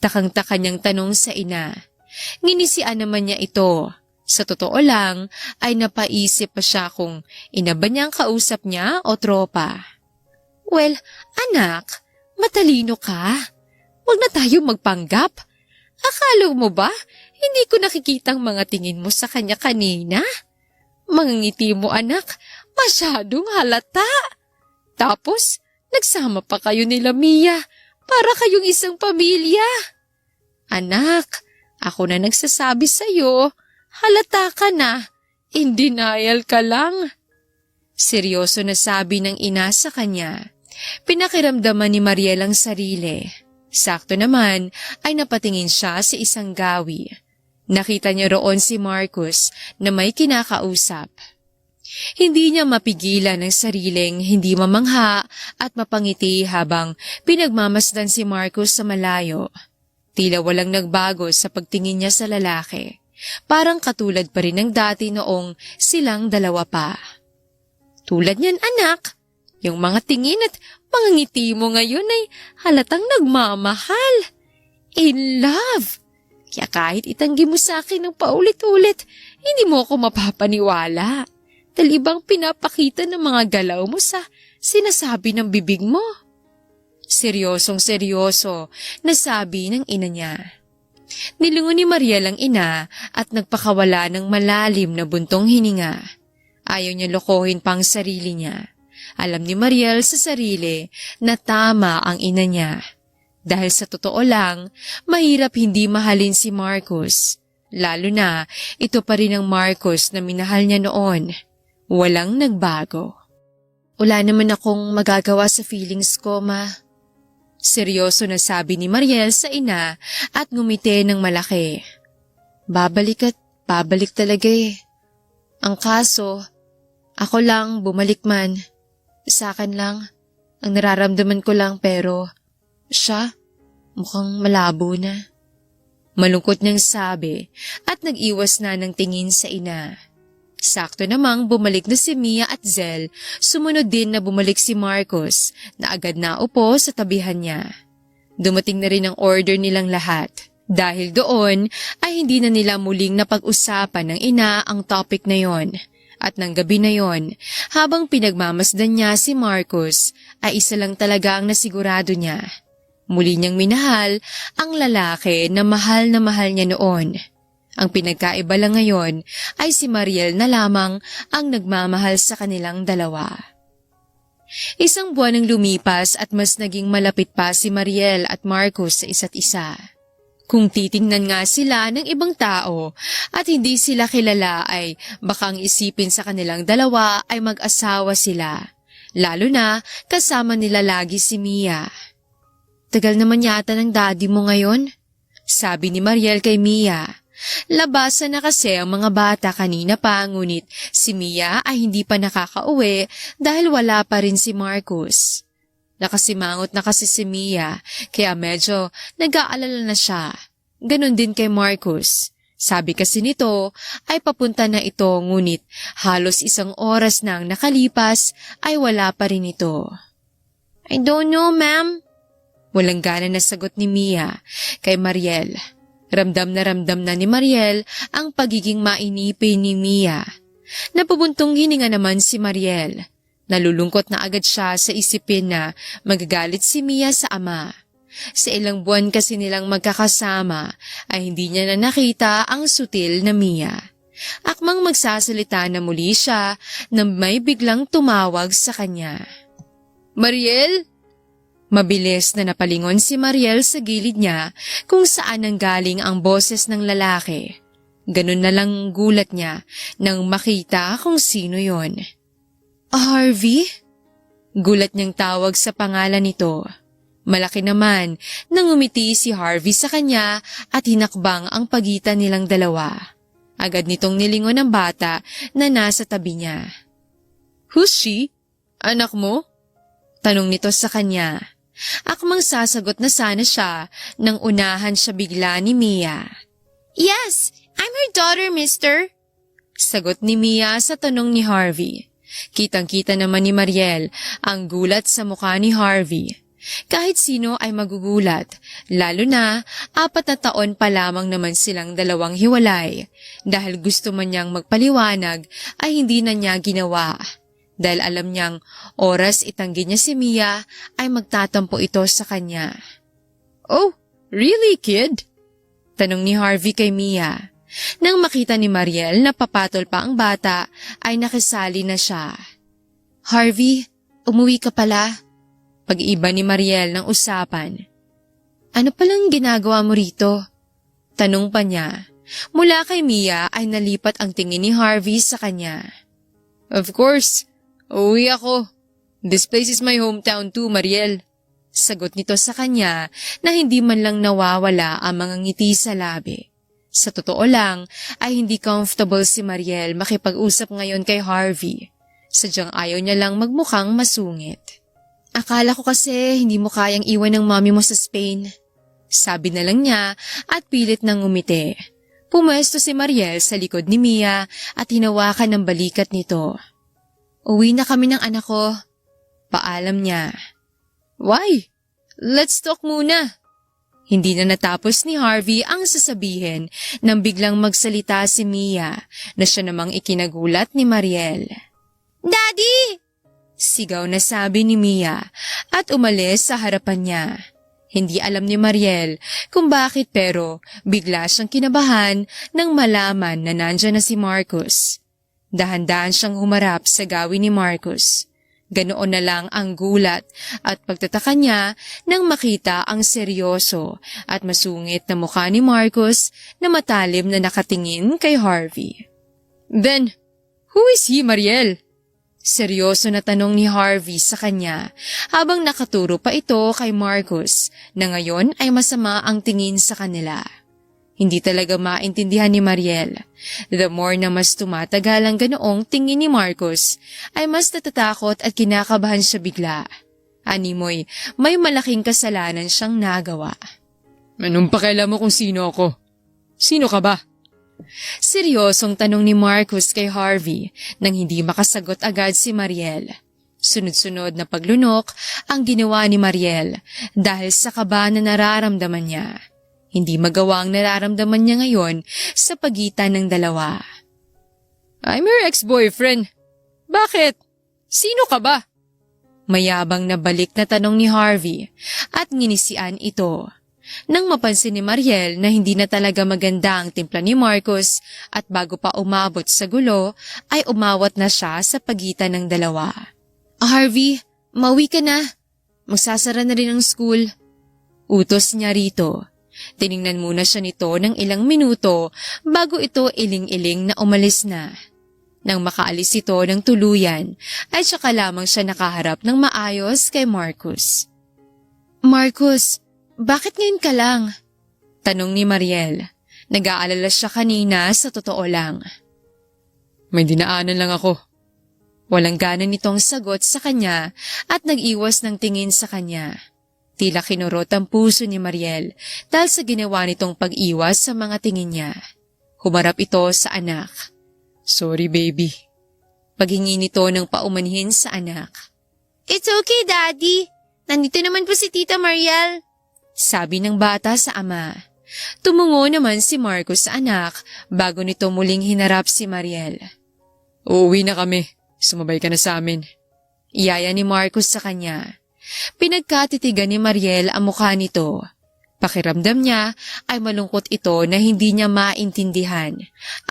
Takang-taka niyang tanong sa ina. Nginisian naman niya ito. Sa totoo lang, ay napaisip pa siya kung ina ba niyang kausap niya o tropa. Well, anak, matalino ka. Huwag na tayo magpanggap. Akala mo ba, hindi ko nakikitang mga tingin mo sa kanya kanina? Mga ngiti mo anak, masyadong halata. Tapos, nagsama pa kayo nila Mia, para kayong isang pamilya. Anak, ako na nagsasabi sa'yo, halata ka na, in denial ka lang. Seryoso na sabi ng ina sa kanya. Pinakiramdaman ni Mariel ang sarili. Sakto naman ay napatingin siya sa isang gawi. Nakita niya roon si Marcos na may kinakausap. Hindi niya mapigilan ang sariling hindi mamangha at mapangiti habang pinagmamasdan si Marcos sa malayo. Tila walang nagbago sa pagtingin niya sa lalaki. Parang katulad pa rin ng dati noong silang dalawa pa. Tulad niyan anak, yung mga tingin at mga ngiti mo ngayon ay halatang nagmamahal. In love. Kaya kahit itanggi mo sa akin ng paulit-ulit, hindi mo ako mapapaniwala. Dahil ibang pinapakita ng mga galaw mo sa sinasabi ng bibig mo. Seryosong seryoso, nasabi ng ina niya. Nilingon ni Mariel ang ina at nagpakawala ng malalim na buntong hininga. Ayaw niya lokohin pang sarili niya. Alam ni Mariel sa sarili na tama ang ina niya. Dahil sa totoo lang, mahirap hindi mahalin si Marcus. Lalo na, ito pa rin ang Marcus na minahal niya noon. Walang nagbago. Wala naman akong magagawa sa feelings ko, ma. Seryoso na sabi ni Mariel sa ina at ngumiti ng malaki. Babalik at babalik talaga eh. Ang kaso, ako lang bumalik man. Sa akin lang, ang nararamdaman ko lang pero siya mukhang malabo na. Malungkot niyang sabi at nag-iwas na ng tingin sa ina. Sakto namang bumalik na si Mia at Zel, sumunod din na bumalik si Marcus na agad na upo sa tabihan niya. Dumating na rin ang order nilang lahat. Dahil doon ay hindi na nila muling napag-usapan ng ina ang topic na yon. At ng gabi na yon, habang pinagmamasdan niya si Marcus, ay isa lang talaga ang nasigurado niya. Muli niyang minahal ang lalaki na mahal niya noon. Ang pinagkaiba lang ngayon ay si Mariel na lamang ang nagmamahal sa kanilang dalawa. Isang buwan ang lumipas at mas naging malapit pa si Mariel at Marcus sa isa't isa. Kung titingnan nga sila ng ibang tao at hindi sila kilala ay baka ang isipin sa kanilang dalawa ay mag-asawa sila. Lalo na kasama nila lagi si Mia. Tagal naman yata ng daddy mo ngayon, sabi ni Mariel kay Mia. Labasan na kasi ang mga bata kanina pa, ngunit si Mia ay hindi pa nakakauwi dahil wala pa rin si Marcus. Nakasimangot na kasi si Mia, kaya medyo nag-aalala na siya. Ganon din kay Marcus. Sabi kasi nito ay papunta na ito, ngunit halos 1 oras nang nakalipas ay wala pa rin ito. I don't know, ma'am. Walang gana na sagot ni Mia kay Mariel. Ramdam na ni Mariel ang pagiging mainipin ni Mia. Napubuntong hininga naman si Mariel. Nalulungkot na agad siya sa isipin na magagalit si Mia sa ama. Sa ilang buwan kasi nilang magkakasama ay hindi niya na nakita ang sutil na Mia. Akmang magsasalita na muli siya nang may biglang tumawag sa kanya. Mariel? Mabilis na napalingon si Mariel sa gilid niya kung saan nanggaling ang boses ng lalaki. Ganun na lang gulat niya nang makita kung sino yon. Harvey? Gulat niyang tawag sa pangalan nito. Malaki naman nang umiti si Harvey sa kanya at hinakbang ang pagitan nilang dalawa. Agad nitong nilingon ang bata na nasa tabi niya. Who's she? Anak mo? Tanong nito sa kanya. Akmang sasagot na sana siya nang unahan siya bigla ni Mia. Yes, I'm her daughter, mister. Sagot ni Mia sa tanong ni Harvey. Kitang-kita naman ni Mariel ang gulat sa mukha ni Harvey. Kahit sino ay magugulat, lalo na 4 na taon pa lamang naman silang dalawang hiwalay. Dahil gusto man niyang magpaliwanag ay hindi na niya ginawa. Dahil alam niyang oras itanggi niya si Mia ay magtatampo ito sa kanya. Oh, really, kid? Tanong ni Harvey kay Mia. Nang makita ni Mariel na papatol pa ang bata, ay nakisali na siya. Harvey, umuwi ka pala. Pag-iba ni Mariel ng usapan. Ano palang ginagawa mo rito? Tanong pa niya. Mula kay Mia ay nalipat ang tingin ni Harvey sa kanya. Of course. Uwi ako. This place is my hometown too, Mariel. Sagot nito sa kanya na hindi man lang nawawala ang mga ngiti sa labi. Sa totoo lang ay hindi comfortable si Mariel makipag-usap ngayon kay Harvey. Sadyang ayaw niya lang magmukhang masungit. Akala ko kasi hindi mo kayang iwan ng mami mo sa Spain. Sabi na lang niya at pilit nang umiti. Pumwesto si Mariel sa likod ni Mia at hinawakan ng balikat nito. Uwi na kami ng anak ko. Paalam niya. Why? Let's talk muna. Hindi na natapos ni Harvey ang sasabihin nang biglang magsalita si Mia na siya namang ikinagulat ni Mariel. Daddy! Sigaw na sabi ni Mia at umalis sa harapan niya. Hindi alam ni Mariel kung bakit pero bigla siyang kinabahan nang malaman na nandyan na si Marcus. Dahan-dahan siyang humarap sa gawin ni Marcus. Ganoon na lang ang gulat at pagtataka niya nang makita ang seryoso at masungit na mukha ni Marcus na matalim na nakatingin kay Harvey. Then, who is he, Mariel? Seryoso na tanong ni Harvey sa kanya habang nakaturo pa ito kay Marcus na ngayon ay masama ang tingin sa kanila. Hindi talaga maintindihan ni Mariel. The more na mas tumatagal ang ganoong tingin ni Marcus, ay mas natatakot at kinakabahan siya bigla. Animoy, may malaking kasalanan siyang nagawa. Anong pakialam mo kung sino ako? Sino ka ba? Seryosong tanong ni Marcus kay Harvey nang hindi makasagot agad si Mariel. Sunod-sunod na paglunok ang ginawa ni Mariel dahil sa kaba na nararamdaman niya. Hindi magawa ang nararamdaman niya ngayon sa pagitan ng dalawa. I'm your ex-boyfriend. Bakit? Sino ka ba? Mayabang na balik na tanong ni Harvey at nginisian ito. Nang mapansin ni Mariel na hindi na talaga maganda ang timpla ni Marcus at bago pa umabot sa gulo ay umawat na siya sa pagitan ng dalawa. Harvey, mauwi ka na. Magsasara na rin ang school. Utos niya rito. Tiningnan muna siya nito ng ilang minuto bago ito iling-iling na umalis na. Nang makaalis ito ng tuluyan, ay saka lamang siya nakaharap ng maayos kay Marcus. Marcus, bakit ngayon ka lang? Tanong ni Mariel. Nag-aalala siya kanina sa totoo lang. May dinaanan lang ako. Walang gana nitong sagot sa kanya at nag-iwas ng tingin sa kanya. Tila kinurot ang puso ni Mariel dahil sa ginawa nitong pag-iwas sa mga tingin niya. Humarap ito sa anak. Sorry, baby. Paghingi nito ng paumanhin sa anak. It's okay, Daddy. Nandito naman po si Tita Mariel. Sabi ng bata sa ama. Tumungo naman si Marcus sa anak bago nito muling hinarap si Mariel. Uuwi na kami. Sumabay ka na sa amin. Iyaya ni Marcus sa kanya. Pinagkatitigan ni Mariel ang mukha nito. Pakiramdam niya ay malungkot ito na hindi niya maintindihan.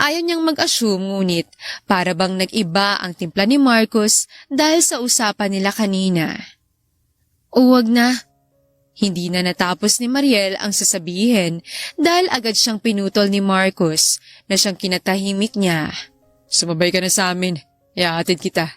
Ayaw niyang mag-assume ngunit para bang nag-iba ang timpla ni Marcus dahil sa usapan nila kanina. Uwag na. Hindi na natapos ni Mariel ang sasabihin dahil agad siyang pinutol ni Marcus na siyang kinatahimik niya. Sumabay ka na sa amin. Ihahatid kita.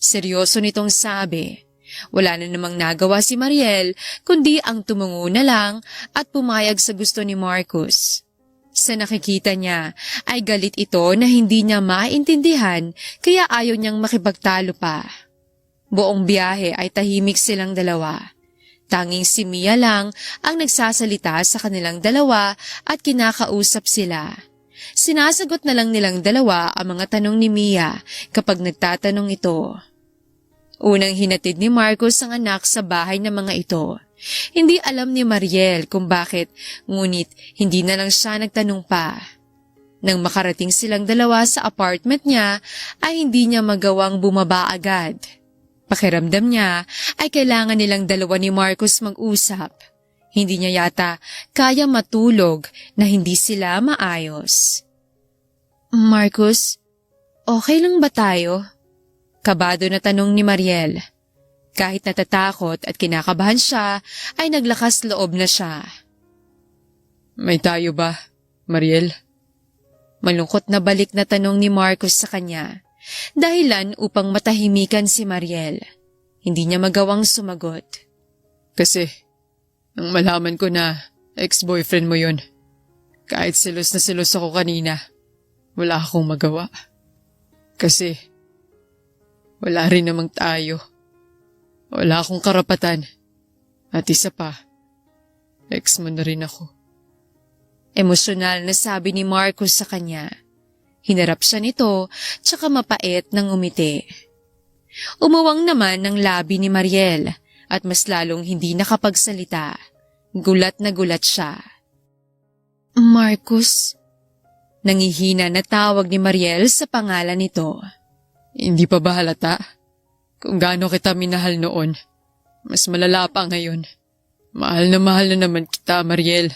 Seryoso nitong sabi. Wala na namang nagawa si Mariel kundi ang tumungo na lang at pumayag sa gusto ni Marcus. Sa nakikita niya ay galit ito na hindi niya maintindihan kaya ayaw niyang makipagtalo pa. Buong biyahe ay tahimik silang dalawa. Tanging si Mia lang ang nagsasalita sa kanilang dalawa at kinakausap sila. Sinasagot na lang nilang dalawa ang mga tanong ni Mia kapag nagtatanong ito. Unang hinatid ni Marcus ang anak sa bahay ng mga ito. Hindi alam ni Mariel kung bakit, ngunit hindi na lang siya nagtanong pa. Nang makarating silang dalawa sa apartment niya, ay hindi niya magawang bumaba agad. Pakiramdam niya ay kailangan nilang dalawa ni Marcus mag-usap. Hindi niya yata kaya matulog na hindi sila maayos. Marcus, okay lang ba tayo? Kabado na tanong ni Mariel. Kahit natatakot at kinakabahan siya, ay naglakas loob na siya. May tayo ba, Mariel? Malungkot na balik na tanong ni Marcus sa kanya. Dahilan upang matahimikan si Mariel. Hindi niya magawang sumagot. Kasi, nang malaman ko na ex-boyfriend mo yun, kahit silos na silos ako kanina, wala akong magawa. Kasi, wala rin namang tayo. Wala akong karapatan. At isa pa, ex mo na rin ako. Emosyonal na sabi ni Marcus sa kanya. Hinarap siya nito, tsaka mapait nang umiti. Umawang naman ng labi ni Mariel at mas lalong hindi nakapagsalita. Gulat na gulat siya. Marcus? Nangihina na tawag ni Mariel sa pangalan nito. Hindi pa ba halata? Kung gaano kita minahal noon, mas malala pa ngayon. Mahal na naman kita, Mariel.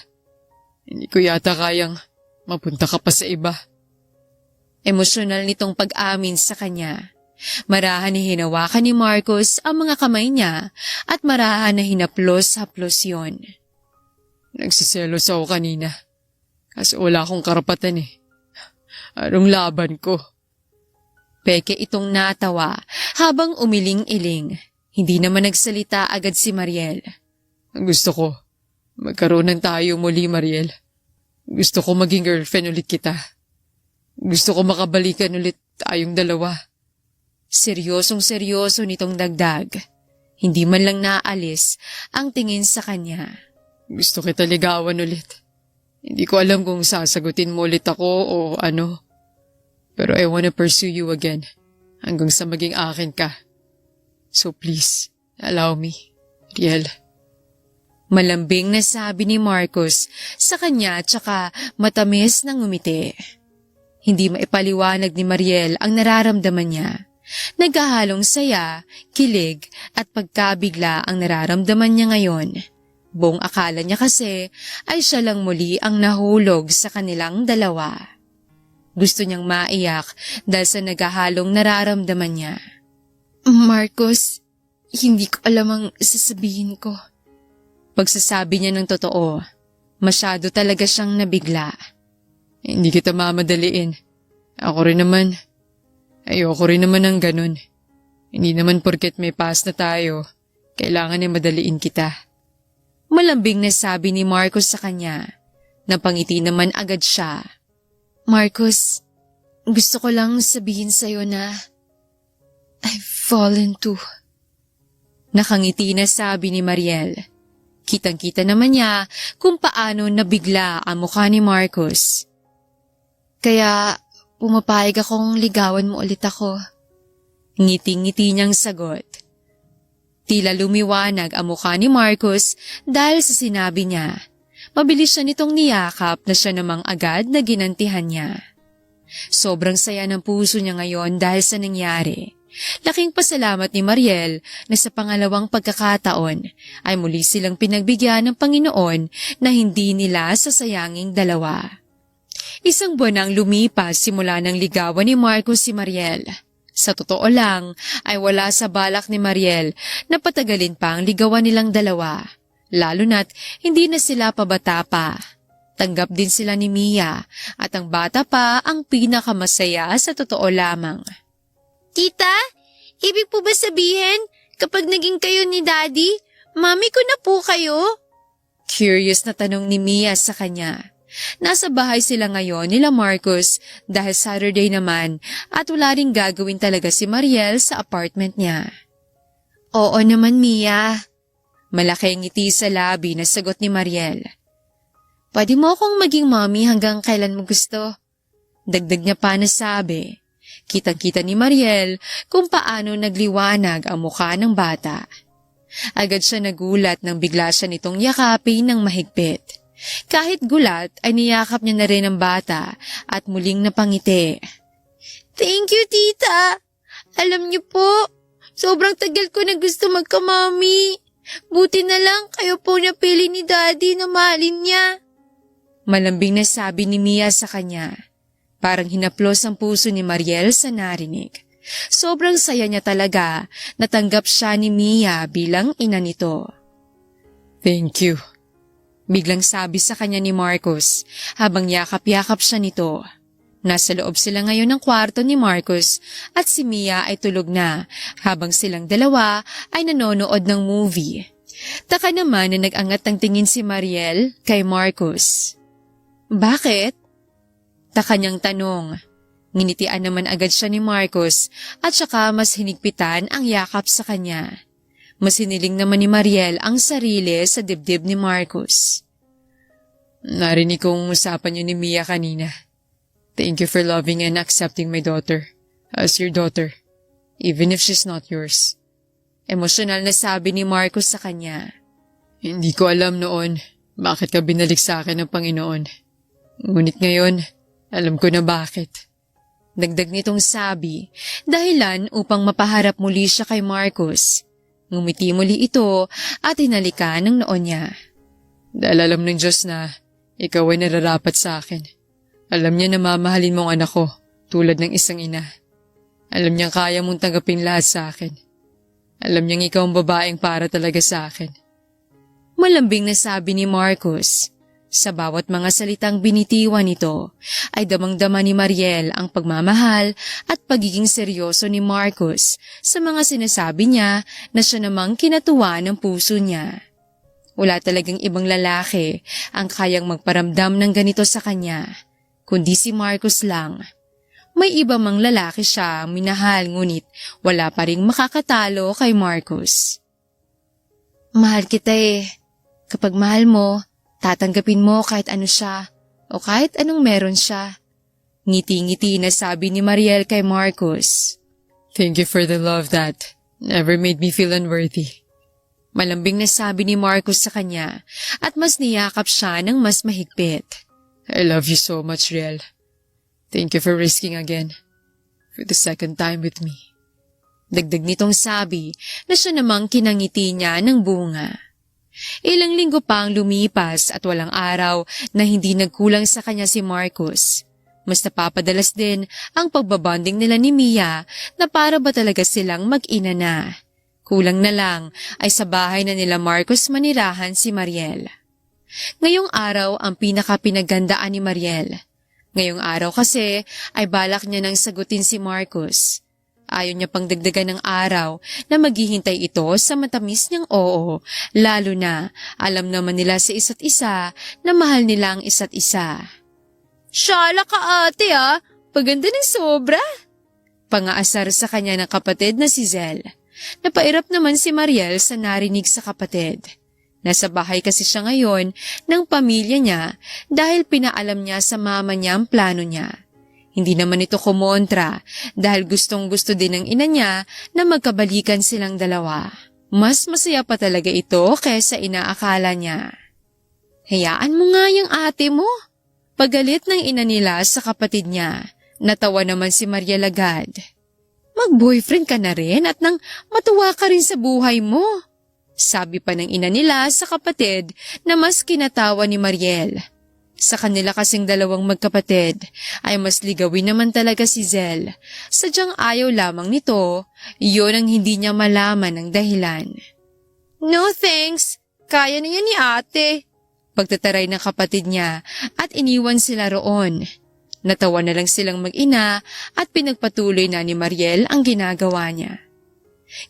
Hindi ko yata kayang mapunta ka pa sa iba. Emosyonal nitong pag-amin sa kanya. Marahan na hinawakan ni Marcos ang mga kamay niya at marahan na hinaplos-haplos yon. Nagsiselos ako kanina. Kasi wala akong karapatan eh. Anong laban ko? Peke itong natawa habang umiling-iling. Hindi naman nagsalita agad si Mariel. Gusto ko, magkaroon ng tayo muli, Mariel. Gusto ko maging girlfriend ulit kita. Gusto ko makabalikan ulit tayong dalawa. Seryosong-seryoso nitong dagdag. Hindi man lang naalis ang tingin sa kanya. Gusto kita ligawan ulit. Hindi ko alam kung sasagutin mo ulit ako o ano. Pero I wanna pursue you again hanggang sa maging akin ka. So please, allow me, Riel. Malambing na sabi ni Marcos sa kanya tsaka matamis na ngumiti. Hindi maipaliwanag ni Mariel ang nararamdaman niya. Naghahalong saya, kilig at pagkabigla ang nararamdaman niya ngayon. Buong akala niya kasi ay siya lang muli ang nahulog sa kanilang dalawa. Gusto niyang maiyak dahil sa naghahalong nararamdaman niya. Marcos, hindi ko alam ang sasabihin ko. Pagsasabi niya ng totoo, masyado talaga siyang nabigla. Hindi kita mamadaliin. Ayoko rin naman ng ganun. Hindi naman porket may past na tayo, kailangan madaliin kita. Malambing na sabi ni Marcos sa kanya. Napangiti naman agad siya. Marcos, gusto ko lang sabihin sa'yo na I've fallen too. Nakangiti na sabi ni Mariel. Kitang-kita naman niya kung paano nabigla ang mukha ni Marcos. Kaya pumapayag akong ligawan mo ulit ako. Ngiti-ngiti niyang sagot. Tila lumiwanag ang mukha ni Marcos dahil sa sinabi niya. Mabilis siya nitong niyakap na siya namang agad na ginantihan niya. Sobrang saya ng puso niya ngayon dahil sa nangyari. Laking pasalamat ni Mariel na sa pangalawang pagkakataon ay muli silang pinagbigyan ng Panginoon na hindi nila sasayanging dalawa. Isang buwan ang lumipas simula ng ligawan ni Marcos si Mariel. Sa totoo lang ay wala sa balak ni Mariel na patagalin pa ang ligawan nilang dalawa. Lalo na't hindi na sila pabata pa. Tanggap din sila ni Mia at ang bata pa ang pinakamasaya sa totoo lamang. Tita, ibig po ba sabihin kapag naging kayo ni Daddy, mami ko na po kayo? Curious na tanong ni Mia sa kanya. Nasa bahay sila ngayon nila Marcos dahil Saturday naman at wala ring gagawin talaga si Mariel sa apartment niya. Oo naman, Mia. Malaking ngiti sa labi na sagot ni Mariel. Pwede mo akong maging mommy hanggang kailan mo gusto? Dagdag niya pa na sabi. Kitang-kita ni Mariel kung paano nagliwanag ang mukha ng bata. Agad siya nagulat nang bigla siya nitong yakapin ng mahigpit. Kahit gulat ay niyakap niya na rin ang bata at muling napangiti. Thank you, tita. Alam niyo po, sobrang tagal ko na gusto magkamami. Buti na lang kayo po napili ni Daddy na mahalin niya. Malambing na sabi ni Mia sa kanya. Parang hinaplos ang puso ni Mariel sa narinig. Sobrang saya niya talaga, natanggap siya ni Mia bilang ina nito. Thank you. Biglang sabi sa kanya ni Marcos habang yakap-yakap siya nito. Nasa loob sila ngayon ng kwarto ni Marcos at si Mia ay tulog na habang silang dalawa ay nanonood ng movie. Taka naman na nag-angat ng tingin si Mariel kay Marcos. Bakit? Taka niyang tanong. Nginitian naman agad siya ni Marcos at saka mas hinigpitan ang yakap sa kanya. Mas hiniling naman ni Mariel ang sarili sa dibdib ni Marcos. Narinig kong usapan niyo ni Mia kanina. Thank you for loving and accepting my daughter as your daughter, even if she's not yours. Emosyonal na sabi ni Marcos sa kanya. Hindi ko alam noon bakit ka binalik sa akin ng Panginoon. Ngunit ngayon, alam ko na bakit. Dagdag nitong sabi, dahilan upang mapaharap muli siya kay Marcos. Ngumiti muli ito at hinalikan ng noo niya. Dahil alam ng Diyos na ikaw ay nararapat sa akin. Alam niya na mamahalin mong anak ko tulad ng isang ina. Alam niyang kaya mong tanggapin lahat sa akin. Alam niyang ikaw ang babaeng para talaga sa akin. Malambing na sabi ni Marcus. Sa bawat mga salitang binitiwan nito ay damang-dama ni Mariel ang pagmamahal at pagiging seryoso ni Marcus sa mga sinasabi niya na siya namang kinatuwa ng puso niya. Wala talagang ibang lalaki ang kayang magparamdam ng ganito sa kanya, kundi si Marcus lang. May iba mang lalaki siya ang minahal ngunit wala pa ring makakatalo kay Marcus. Mahal kita eh. Kapag mahal mo, tatanggapin mo kahit ano siya o kahit anong meron siya. Ngiti-ngiti na sabi ni Mariel kay Marcus. Thank you for the love that never made me feel unworthy. Malambing na sabi ni Marcus sa kanya at mas niyakap siya ng mas mahigpit. I love you so much, Riel. Thank you for risking again. For the second time with me. Dagdag nitong sabi na siya namang kinangiti niya ng bunga. Ilang linggo pa ang lumipas at walang araw na hindi nagkulang sa kanya si Marcus. Mas napapadalas din ang pagbabonding nila ni Mia na para ba talaga silang mag-ina na. Kulang na lang ay sa bahay na nila Marcus manirahan si Mariel. Ngayong araw ang pinaka-pinagandaan ni Mariel. Ngayong araw kasi ay balak niya nang sagutin si Marcus. Ayaw niya pang dagdagan ng araw na maghihintay ito sa matamis niyang oo, lalo na alam naman nila sa isa't isa na mahal nila ang isa't isa. Shala ka ate paganda ng sobra. Pangaasar sa kanya ng kapatid na si Zel. Napairap naman si Mariel sa narinig sa kapatid. Nasa bahay kasi siya ngayon ng pamilya niya dahil pinaalam niya sa mama niya ang plano niya. Hindi naman ito kumontra dahil gustong-gusto din ng ina niya na magkabalikan silang dalawa. Mas masaya pa talaga ito kaysa inaakala niya. Hayaan mo nga yung ate mo. Pagalit ng ina nila sa kapatid niya. Natawa naman si Mariel agad. Mag-boyfriend ka na rin at nang matuwa ka rin sa buhay mo. Sabi pa ng ina nila sa kapatid na mas kinatawa ni Mariel. Sa kanila kasing dalawang magkapatid ay mas ligawin naman talaga si Zel. Sadyang ayaw lamang nito, iyon ang hindi niya malaman ng dahilan. No thanks, kaya na yan ni ate. Pagtataray ng kapatid niya at iniwan sila roon. Natawa na lang silang mag-ina at pinagpatuloy na ni Mariel ang ginagawa niya.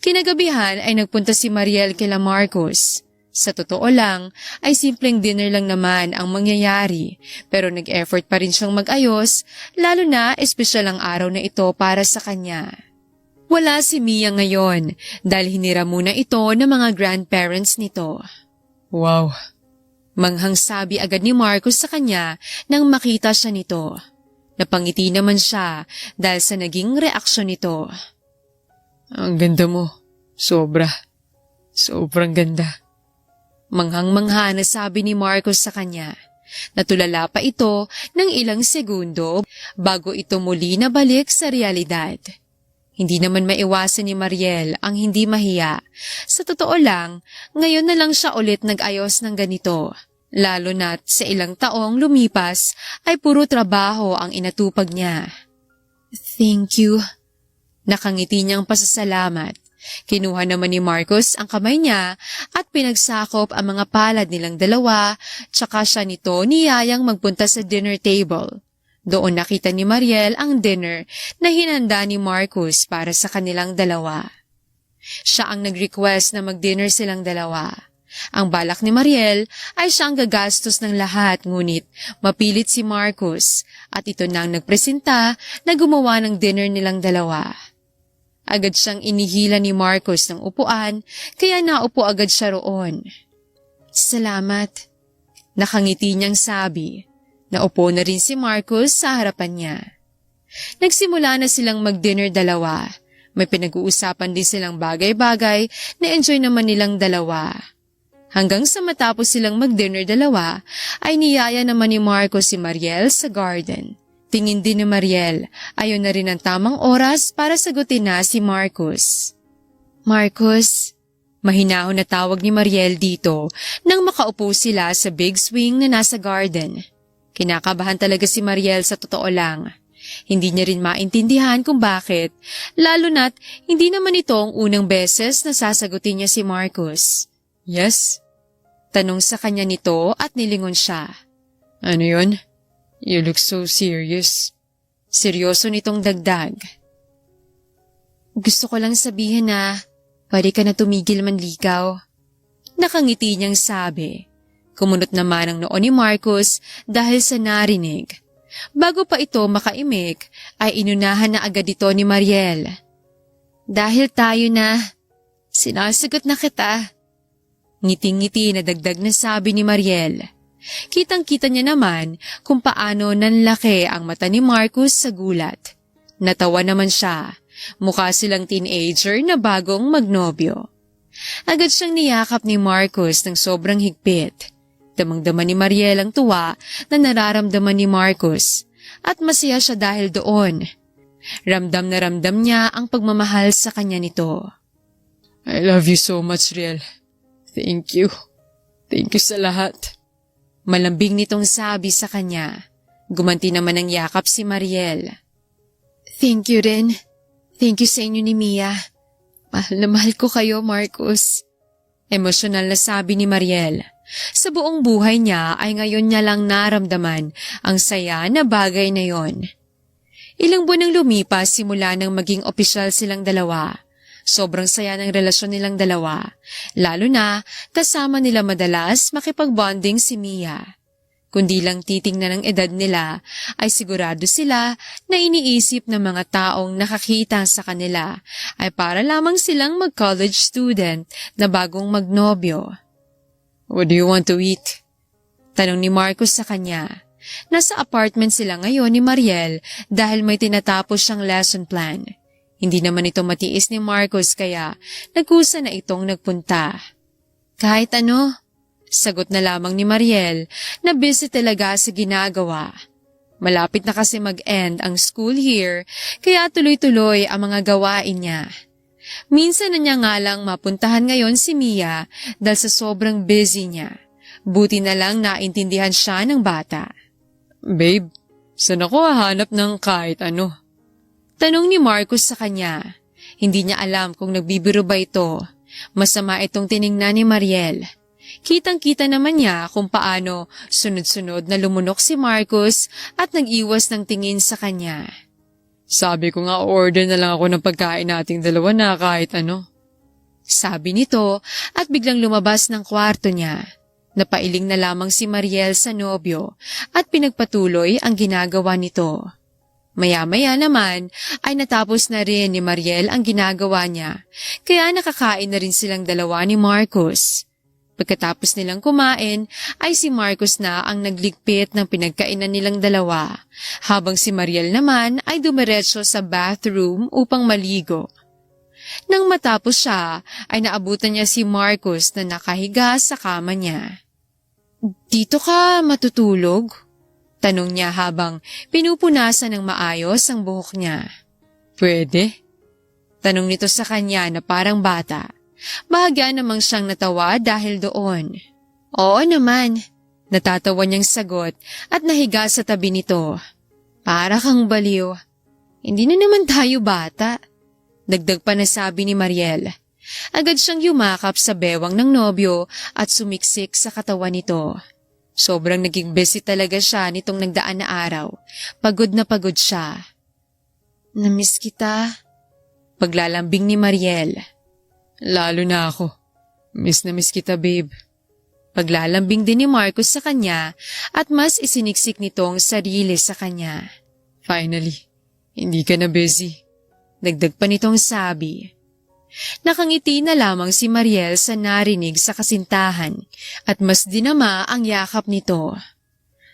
Kinagabihan ay nagpunta si Mariel kila Marcos. Sa totoo lang, ay simpleng dinner lang naman ang mangyayari, pero nag-effort pa rin siyang mag-ayos, lalo na espesyal ang araw na ito para sa kanya. Wala si Mia ngayon dahil hinira muna ito ng mga grandparents nito. Wow! Manghang sabi agad ni Marcos sa kanya nang makita siya nito. Napangiti naman siya dahil sa naging reaksyon nito. Ang ganda mo. Sobra. Sobrang ganda. Manghang-mangha na sabi ni Marcos sa kanya. Natulala pa ito ng ilang segundo bago ito muli nabalik sa realidad. Hindi naman maiwasan ni Mariel ang hindi mahiya. Sa totoo lang, ngayon na lang siya ulit nag-ayos ng ganito. Lalo na't sa ilang taong lumipas ay puro trabaho ang inatupag niya. Thank you. Nakangiti niyang pasasalamat. Kinuha naman ni Marcos ang kamay niya at pinagsakop ang mga palad nilang dalawa, tsaka siya nito niyayang magpunta sa dinner table. Doon nakita ni Mariel ang dinner na hinanda ni Marcos para sa kanilang dalawa. Siya ang nag-request na mag-dinner silang dalawa. Ang balak ni Mariel ay siyang gagastos ng lahat ngunit mapilit si Marcos at ito nang nagpresenta na gumawa ng dinner nilang dalawa. Agad siyang inihila ni Marcos ng upuan kaya naupo agad siya roon. Salamat. Nakangiti niyang sabi. Naupo na rin si Marcos sa harapan niya. Nagsimula na silang mag-dinner dalawa. May pinag-uusapan din silang bagay-bagay na enjoy naman nilang dalawa. Hanggang sa matapos silang mag-dinner dalawa, ay niyaya naman ni Marcos si Mariel sa garden. Tingin din ni Mariel, ayon na rin ang tamang oras para sagutin na si Marcos. Marcos, Mahinahon na tawag ni Mariel dito nang makaupo sila sa big swing na nasa garden. Kinakabahan talaga si Mariel sa totoo lang. Hindi niya rin maintindihan kung bakit, lalo na't hindi naman ito ang unang beses na sasagutin niya si Marcus. Yes? Tanong sa kanya nito at nilingon siya. Ano yun? You look so serious. Seryoso nitong dagdag. Gusto ko lang sabihin na pwede ka na tumigil manligaw. Nakangiti niyang sabi. Kumunot naman ang noo ni Marcus dahil sa narinig. Bago pa ito makaimik, ay inunahan na agad ito ni Mariel. Dahil tayo na, sinasagot na kita. Ngiting-ngiti na dagdag na sabi ni Mariel. Kitang-kita niya naman kung paano nanlaki ang mata ni Marcus sa gulat. Natawa naman siya. Mukha silang teenager na bagong magnobyo. Agad siyang niyakap ni Marcus ng sobrang higpit. Damang-dama ni Mariel ang tuwa na nararamdaman ni Marcus at masaya siya dahil doon. Ramdam na ramdam niya ang pagmamahal sa kanya nito. I love you so much, Riel. Thank you. Thank you sa lahat. Malambing nitong sabi sa kanya. Gumanti naman ng yakap si Mariel. Thank you rin. Thank you sa inyo ni Mia. Mahal na mahal ko kayo, Marcus. Emosyonal na sabi ni Mariel. Sa buong buhay niya ay ngayon niya lang naramdaman ang saya na bagay na yon. Ilang buwan nang lumipas simula nang maging opisyal silang dalawa. Sobrang saya ng relasyon nilang dalawa. Lalo na kasama nila madalas makipag-bonding si Mia. Kundi lang titingnan ng edad nila ay sigurado sila na iniisip ng mga taong nakakita sa kanila ay para lamang silang mag-college student na bagong magnobyo. What do you want to eat? Tanong ni Marcus sa kanya. Nasa apartment sila ngayon ni Mariel dahil may tinatapos siyang lesson plan. Hindi naman ito matiis ni Marcus kaya nagkusa na itong nagpunta. Kahit ano, sagot na lamang ni Mariel na busy talaga sa ginagawa. Malapit na kasi mag-end ang school year kaya tuloy-tuloy ang mga gawain niya. Minsan na niya nga lang mapuntahan ngayon si Mia dahil sa sobrang busy niya. Buti na lang naintindihan siya ng bata. Babe, saan ako hahanap ng kahit ano? Tanong ni Marcus sa kanya. Hindi niya alam kung nagbibiro ba ito. Masama itong tiningnan ni Mariel. Kitang-kita naman niya kung paano sunod-sunod na lumunok si Marcus at nag-iwas ng tingin sa kanya. Sabi ko nga order na lang ako ng pagkain nating dalawa na kahit ano. Sabi nito at biglang lumabas ng kwarto niya. Napailing na lamang si Mariel sa nobyo at pinagpatuloy ang ginagawa nito. Maya-maya naman ay natapos na rin ni Mariel ang ginagawa niya kaya nakakain na rin silang dalawa ni Marcus. Pagkatapos nilang kumain ay si Marcus na ang nagligpit ng pinagkainan nilang dalawa, habang si Mariel naman ay dumiretso sa bathroom upang maligo. Nang matapos siya ay naabutan niya si Marcus na nakahiga sa kama niya. Dito ka matutulog? Tanong niya habang pinupunasan ng maayos ang buhok niya. Pwede? Tanong nito sa kanya na parang bata. Bahagya namang siyang natawa dahil doon. Oo naman, natatawa niyang sagot at nahiga sa tabi nito. Para kang baliw. Hindi na naman tayo bata. Dagdag pa na sabi ni Mariel. Agad siyang yumakap sa bewang ng nobyo at sumiksik sa katawan nito. Sobrang naging busy talaga siya nitong nagdaan na araw. Pagod na pagod siya. Namiss kita. Paglalambing ni Mariel. Lalo na ako. Miss na miss kita, babe. Paglalambing din ni Marcus sa kanya at mas isiniksik nito ang sarili sa kanya. Finally, hindi ka na busy. Dagdag pa nitong sabi. Nakangiti na lamang si Mariel sa narinig sa kasintahan at mas dinama ang yakap nito.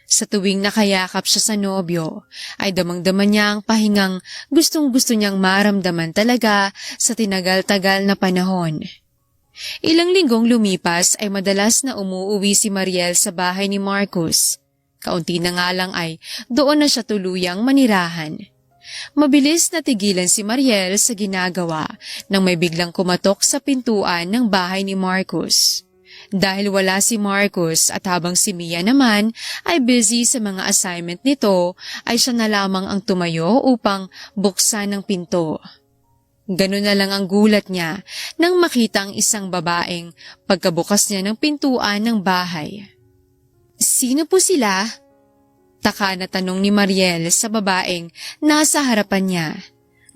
Sa tuwing nakayakap siya sa nobyo, ay damang-dama niya ang pahingang gustong-gusto niyang maramdaman talaga sa tinagal-tagal na panahon. Ilang linggong lumipas ay madalas na umuuwi si Mariel sa bahay ni Marcus. Kaunti na nga lang ay doon na siya tuluyang manirahan. Mabilis na tigilan si Mariel sa ginagawa nang may biglang kumatok sa pintuan ng bahay ni Marcus. Dahil wala si Marcus at habang si Mia naman ay busy sa mga assignment nito, ay siya na lamang ang tumayo upang buksan ang pinto. Ganun na lang ang gulat niya nang makita ang isang babaeng pagkabukas niya ng pintuan ng bahay. "Sino po sila?" Taka na tanong ni Mariel sa babaeng nasa harapan niya.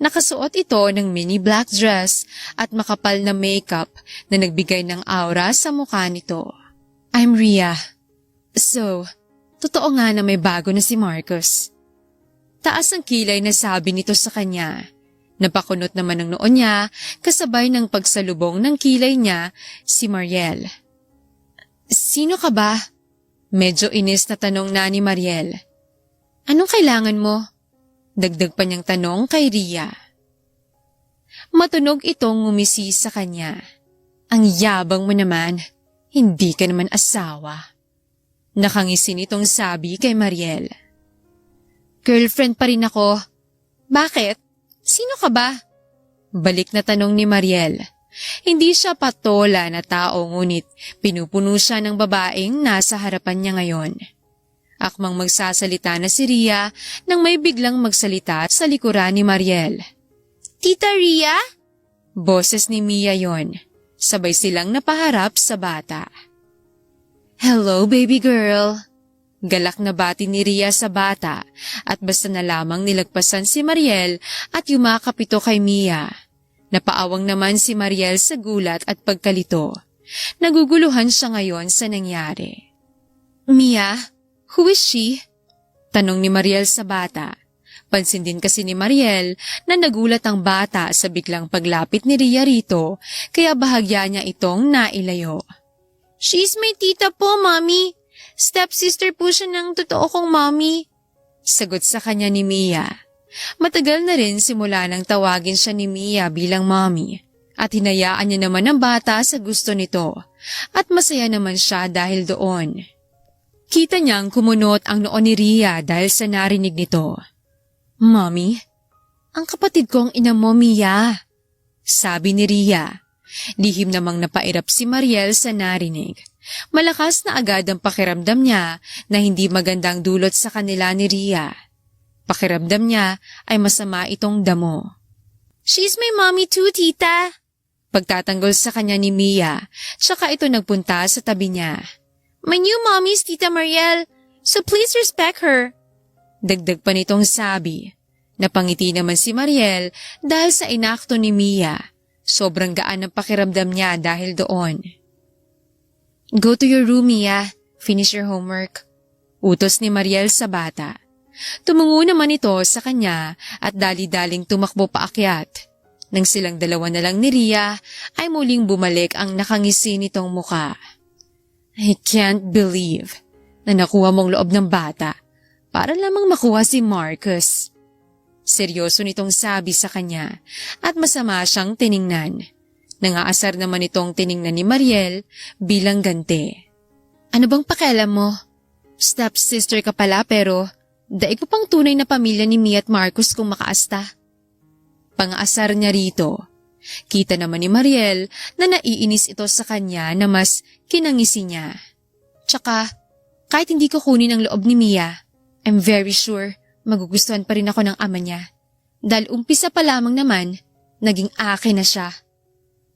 Nakasuot ito ng mini black dress at makapal na makeup na nagbigay ng aura sa mukha nito. "I'm Rhea. So, totoo nga na may bago na si Marcus." Taas ang kilay na sabi nito sa kanya. Napakunot naman ang noo niya kasabay ng pagsalubong ng kilay niya si Mariel. "Sino ka ba?" Medyo inis na tanong na ni Mariel. "Anong kailangan mo?" Dagdag pa niyang tanong kay Rhea. Matunog itong ngumisi sa kanya. "Ang yabang mo naman, hindi ka naman asawa." Nakangisi nitong sabi kay Mariel. "Girlfriend pa rin ako." "Bakit? Sino ka ba?" Balik na tanong ni Mariel. Hindi siya patola na tao ngunit pinupuno siya ng babaeng nasa harapan niya ngayon. Akmang magsasalita na si Rhea nang may biglang magsalita sa likuran ni Mariel. "Tita Rhea?" Boses ni Mia yon. Sabay silang napaharap sa bata. "Hello, baby girl." Galak na bati ni Rhea sa bata at basta na lamang nilagpasan si Mariel at yumakap ito kay Mia. Napaawang naman si Mariel sa gulat at pagkalito. Naguguluhan siya ngayon sa nangyari. "Mia, who is she?" Tanong ni Mariel sa bata. Pansin din kasi ni Mariel na nagulat ang bata sa biglang paglapit ni Rhea rito, kaya bahagya niya itong nailayo. "She's my tita po, Mommy. Stepsister po siya ng totoo kong mommy." Sagot sa kanya ni Mia. Matagal na rin simula nang tawagin siya ni Mia bilang mommy at hinayaan niya naman ang bata sa gusto nito at masaya naman siya dahil doon. Kita niyang kumunot ang noo ni Rhea dahil sa narinig nito. "Mommy, ang kapatid ko ang ina mo, Mia," sabi ni Rhea. Lihim namang napairap si Mariel sa narinig. Malakas na agad ang pakiramdam niya na hindi magandang dulot sa kanila ni Rhea. Pakiramdam niya ay masama itong damo. "She's my mommy too, tita." Pagtatanggol sa kanya ni Mia, tsaka ito nagpunta sa tabi niya. "My new mommy is Tita Mariel, so please respect her." Dagdag pa nitong sabi. Napangiti naman si Mariel dahil sa inakto ni Mia. Sobrang gaan ang pakiramdam niya dahil doon. "Go to your room, Mia. Finish your homework." Utos ni Mariel sa bata. Tumungo naman ito sa kanya at dali-daling tumakbo paakyat. Nang silang dalawa na lang ni Rhea, ay muling bumalik ang nakangisi nitong muka. "I can't believe na nakuha mong loob ng bata para lamang makuha si Marcus." Seryoso nitong sabi sa kanya at masama siyang tiningnan. Nangaasar naman itong tiningnan ni Mariel bilang ganti. "Ano bang pakialam mo? Stepsister ka pala pero daig mo pang tunay na pamilya ni Mia at Marcus kung makaasta." Pang-asar niya rito. Kita naman ni Mariel na naiinis ito sa kanya na mas kinangisi niya. "Tsaka, kahit hindi ko kunin ang loob ni Mia, I'm very sure magugustuhan pa rin ako ng ama niya. Dahil umpisa pa lamang naman, naging akin na siya."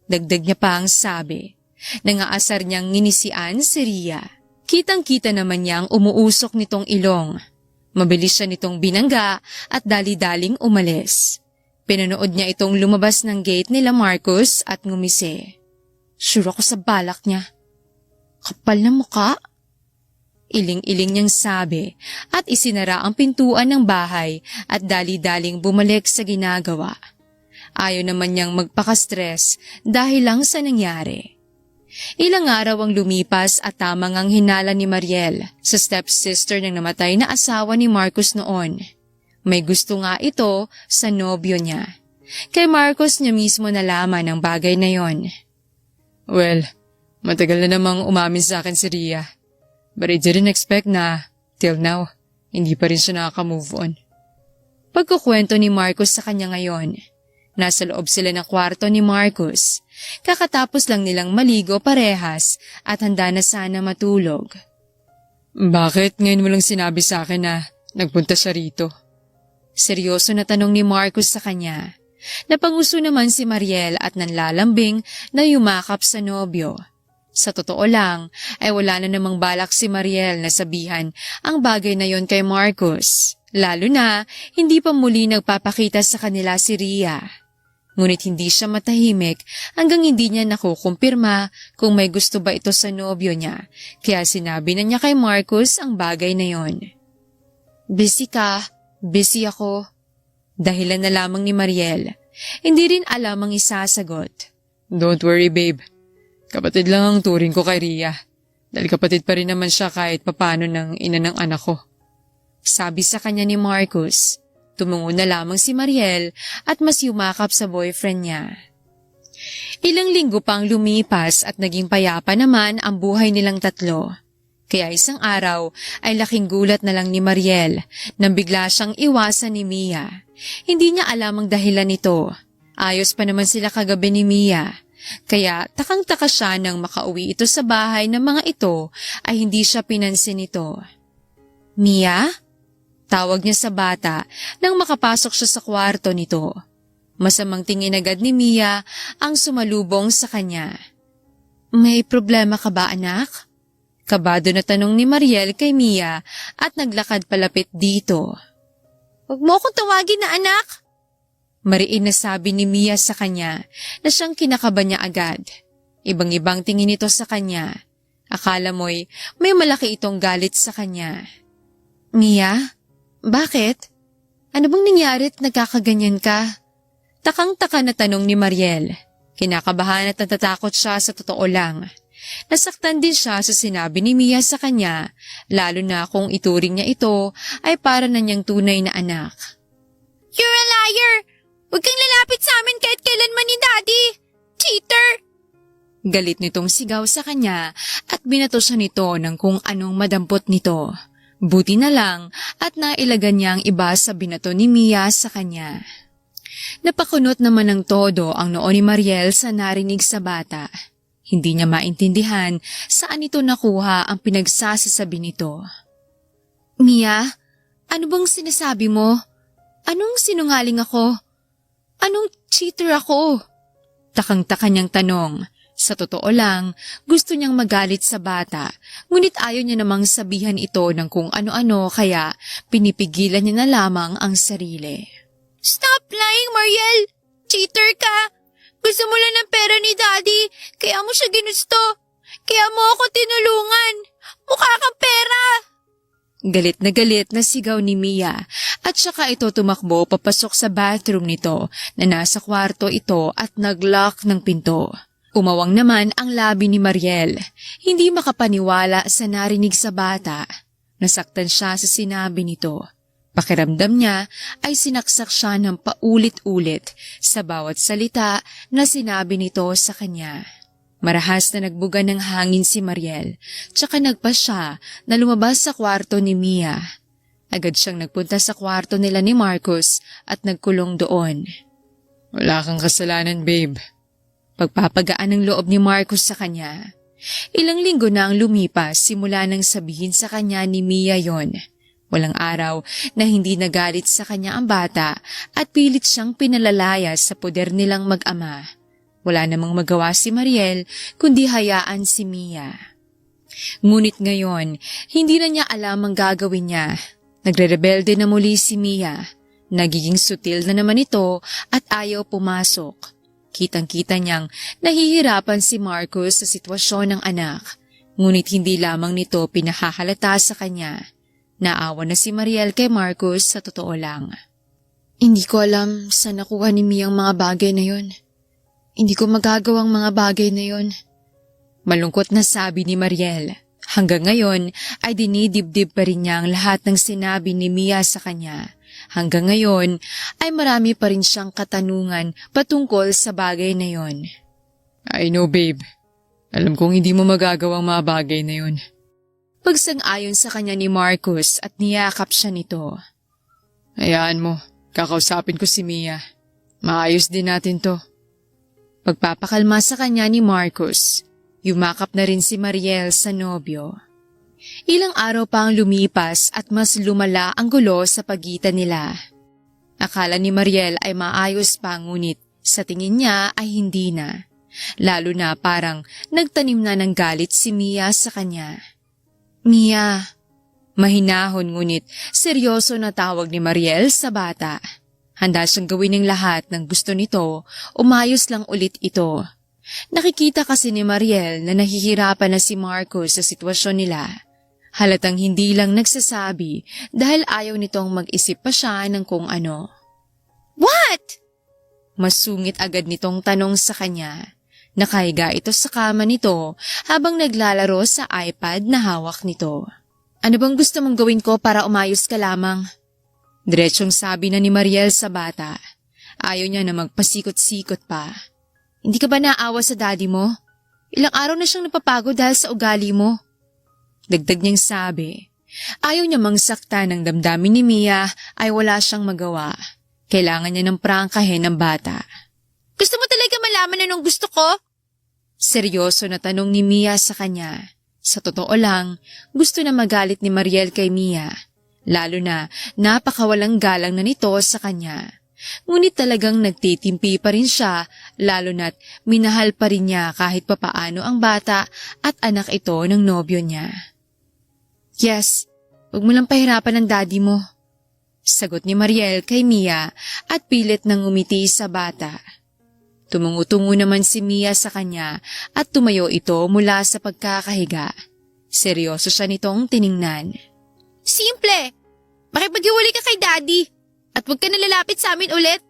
Dagdag niya pa ang sabi. Nangaasar niyang nginisian si Rhea. Kitang-kita naman niyang umuusok nitong ilong. Mabilis siya nitong binangga at dali-daling umalis. Pinanood niya itong lumabas ng gate nila Marcus at ngumisi. Sure ako sa balak niya. Kapal na muka. Iling-iling niyang sabi at isinara ang pintuan ng bahay at dali-daling bumalik sa ginagawa. Ayaw naman niyang magpaka-stress dahil lang sa nangyari. Ilang araw ang lumipas at tamang ang hinala ni Mariel sa stepsister ng namatay na asawa ni Marcus noon. May gusto nga ito sa nobyo niya. Kay Marcus niya mismo nalaman ang bagay na yon. Well, matagal na namang umamin sa akin si Rhea. But I didn't expect na, till now, hindi pa rin siya nakaka-move on. Pagkukwento ni Marcus sa kanya ngayon. Nasa loob sila ng kwarto ni Marcus. Kakatapos lang nilang maligo parehas at handa na sana matulog. Bakit ngayon mo lang sinabi sa akin na nagpunta siya rito? Seryoso na tanong ni Marcus sa kanya. Napanguso naman si Mariel at nanlalambing na yumakap sa nobyo. Sa totoo lang, ay wala na namang balak si Mariel na sabihan ang bagay na yon kay Marcus. Lalo na, hindi pa muli nagpapakita sa kanila si Rhea. Ngunit hindi siya matahimik hanggang hindi niya nakukumpirma kung may gusto ba ito sa nobyo niya. Kaya sinabi na niya kay Marcus ang bagay na yon. Busy ka, busy ako. Dahilan na lamang ni Mariel. Hindi rin alam ang isasagot. Don't worry babe. Kapatid lang ang turing ko kay Rhea. Dahil kapatid pa rin naman siya kahit papano ng ina ng anak ko. Sabi sa kanya ni Marcus. Tumungo na lamang si Mariel at mas yumakap sa boyfriend niya. Ilang linggo pang lumipas at naging payapa naman ang buhay nilang tatlo. Kaya isang araw ay laking gulat na lang ni Mariel nang bigla siyang iwasan ni Mia. Hindi niya alam ang dahilan nito. Ayos pa naman sila kagabi ni Mia. Kaya takang-taka siya nang makauwi ito sa bahay ng mga ito ay hindi siya pinansin nito. Mia? Tawag niya sa bata nang makapasok siya sa kwarto nito. Masamang tingin agad ni Mia ang sumalubong sa kanya. May problema ka ba anak? Kabado na tanong ni Mariel kay Mia at naglakad palapit dito. Huwag mo akong tawagin na anak! Mariin na sabi ni Mia sa kanya na siyang kinakaba niya agad. Ibang-ibang tingin ito sa kanya. Akala mo'y may malaki itong galit sa kanya. Mia? Bakit? Ano bang nangyari at nagkakaganyan ka? Takang-taka na tanong ni Mariel. Kinakabahan at natatakot siya sa totoo lang. Nasaktan din siya sa sinabi ni Mia sa kanya, lalo na kung ituring niya ito ay para na niyang tunay na anak. You're a liar! Huwag kang lalapit sa amin kahit kailanman ni Daddy! Cheater! Galit nitong sigaw sa kanya at binato siya nito ng kung anong madampot nito. Buti na lang at nailagan niya ang iba sa binato ni Mia sa kanya. Napakunot naman ng todo ang noo ni Mariel sa narinig sa bata. Hindi niya maintindihan saan ito nakuha ang pinagsasasabi nito. Mia, ano bang sinasabi mo? Anong sinungaling ako? Anong cheater ako? Takang-taka niyang tanong. Sa totoo lang, gusto niyang magalit sa bata, ngunit ayaw niya namang sabihan ito ng kung ano-ano kaya pinipigilan niya na lamang ang sarili. Stop lying, Mariel! Cheater ka! Gusto mo lang ng pera ni Daddy, kaya mo siya ginusto. Kaya mo ako tinulungan. Mukha kang pera! Galit na sigaw ni Mia at saka ito tumakbo papasok sa bathroom nito na nasa kwarto ito at nag-lock ng pinto. Umawang naman ang labi ni Mariel. Hindi makapaniwala sa narinig sa bata. Nasaktan siya sa sinabi nito. Pakiramdam niya ay sinaksak siya ng paulit-ulit sa bawat salita na sinabi nito sa kanya. Marahas na nagbuga ng hangin si Mariel, tsaka nagpa siya na lumabas sa kwarto ni Mia. Agad siyang nagpunta sa kwarto nila ni Marcus at nagkulong doon. Wala kang kasalanan babe. Pagpapagaan ng loob ni Marcus sa kanya. Ilang linggo na ang lumipas simula nang sabihin sa kanya ni Mia yon. Walang araw na hindi nagalit sa kanya ang bata at pilit siyang pinalalayas sa poder nilang mag-ama. Wala namang magawa si Mariel kundi hayaan si Mia. Ngunit ngayon, hindi na niya alam ang gagawin niya. Nagre-rebelde na muli si Mia. Nagiging sutil na naman ito at ayaw pumasok. Kitang-kita niyang nahihirapan si Marcus sa sitwasyon ng anak, ngunit hindi lamang nito pinahahalata sa kanya. Naawa na si Mariel kay Marcus sa totoo lang. Hindi ko alam saan nakuha ni Mia ang mga bagay na yon. Hindi ko magagawang mga bagay na yon. Malungkot na sabi ni Mariel. Hanggang ngayon ay dinidibdib pa rin niya ang lahat ng sinabi ni Mia sa kanya. Hanggang ngayon ay marami pa rin siyang katanungan patungkol sa bagay na yon. I know babe. Alam kong hindi mo magagawang mga bagay na yon. Pagsang-ayon sa kanya ni Marcus at niyakap siya nito. Hayaan mo. Kakausapin ko si Mia. Maayos din natin to. Pagpapakalma sa kanya ni Marcus, yumakap na rin si Mariel sa nobyo. Ilang araw pa ang lumipas at mas lumala ang gulo sa pagitan nila. Akala ni Mariel ay maayos pa, ngunit sa tingin niya ay hindi na. Lalo na parang nagtanim na ng galit si Mia sa kanya. Mia, mahinahon ngunit seryoso na tawag ni Mariel sa bata. Handa siyang gawin ng lahat ng gusto nito, umayos lang ulit ito. Nakikita kasi ni Mariel na nahihirapan na si Marcus sa sitwasyon nila. Halatang hindi lang nagsasabi dahil ayaw nitong mag-isip pa siya ng kung ano. What? Masungit agad nitong tanong sa kanya. Nakahiga ito sa kama nito habang naglalaro sa iPad na hawak nito. Ano bang gusto mong gawin ko para umayos ka lamang? Diretsong sabi na ni Mariel sa bata. Ayaw niya na magpasikot-sikot pa. Hindi ka ba naawa sa daddy mo? Ilang araw na siyang napapagod dahil sa ugali mo. Dagdag niyang sabi. Ayaw niya mangsakta ng damdamin ni Mia ay wala siyang magawa. Kailangan niya ng prangkahin ng bata. Gusto mo talaga malaman anong gusto ko? Seryoso na tanong ni Mia sa kanya. Sa totoo lang, gusto na magalit ni Mariel kay Mia. Lalo na napakawalang galang na nito sa kanya. Ngunit talagang nagtitimpi pa rin siya, lalo na't minahal pa rin niya kahit papaano ang bata at anak ito ng nobyo niya. Yes, huwag mo lang pahirapan ang daddy mo. Sagot ni Mariel kay Mia at pilit nang umiti sa bata. Tumungo-tungo naman si Mia sa kanya at tumayo ito mula sa pagkakahiga. Seryoso siya nitong tiningnan. Simple! Makipag-iwalay ka kay daddy at huwag ka nalalapit sa amin ulit.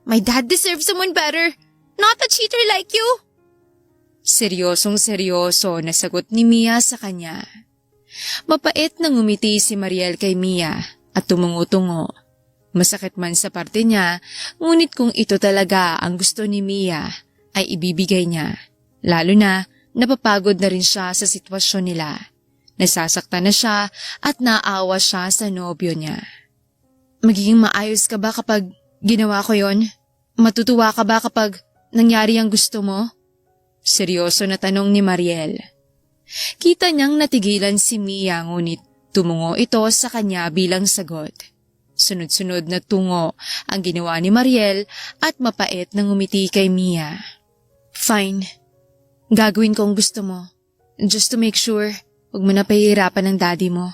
My dad deserves someone better, not a cheater like you. Seryosong seryoso na sagot ni Mia sa kanya. Mapait nang umiti si Mariel kay Mia at tumungo-tungo. Masakit man sa parte niya, ngunit kung ito talaga ang gusto ni Mia, ay ibibigay niya. Lalo na, napapagod na rin siya sa sitwasyon nila. Nasasaktan na siya at naawa siya sa nobyo niya. Magiging maayos ka ba kapag ginawa ko yon? Matutuwa ka ba kapag nangyari ang gusto mo? Seryoso na tanong ni Mariel. Kita niyang natigilan si Mia, ngunit tumungo ito sa kanya bilang sagot. Sunod-sunod na tungo ang ginawa ni Mariel at mapait nang umiti kay Mia. Fine. Gagawin ko ang gusto mo. Just to make sure, huwag mo na pahihirapan ang daddy mo.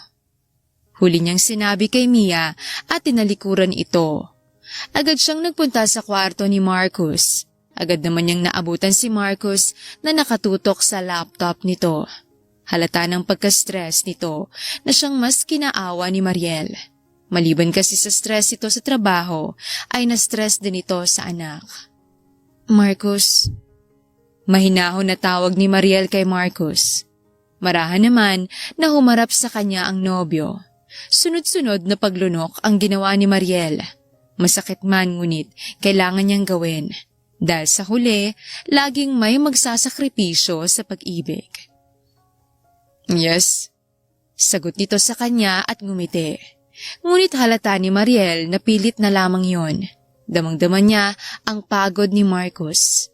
Huli niyang sinabi kay Mia at tinalikuran ito. Agad siyang nagpunta sa kwarto ni Marcus. Agad naman niyang naabutan si Marcus na nakatutok sa laptop nito. Halata ng pagka-stress nito na siyang mas kinaawa ni Mariel. Maliban kasi sa stress ito sa trabaho, ay na-stress din ito sa anak. Marcus. Mahinahon na tawag ni Mariel kay Marcus. Marahan naman na humarap sa kanya ang nobyo. Sunod-sunod na paglunok ang ginawa ni Mariel. Masakit man ngunit kailangan niyang gawin. Dahil sa huli, laging may magsasakripisyo sa pag-ibig. Yes. Sagot nito sa kanya at ngumiti. Ngunit halata ni Mariel na pilit na lamang yon. Damang-dama niya ang pagod ni Marcus.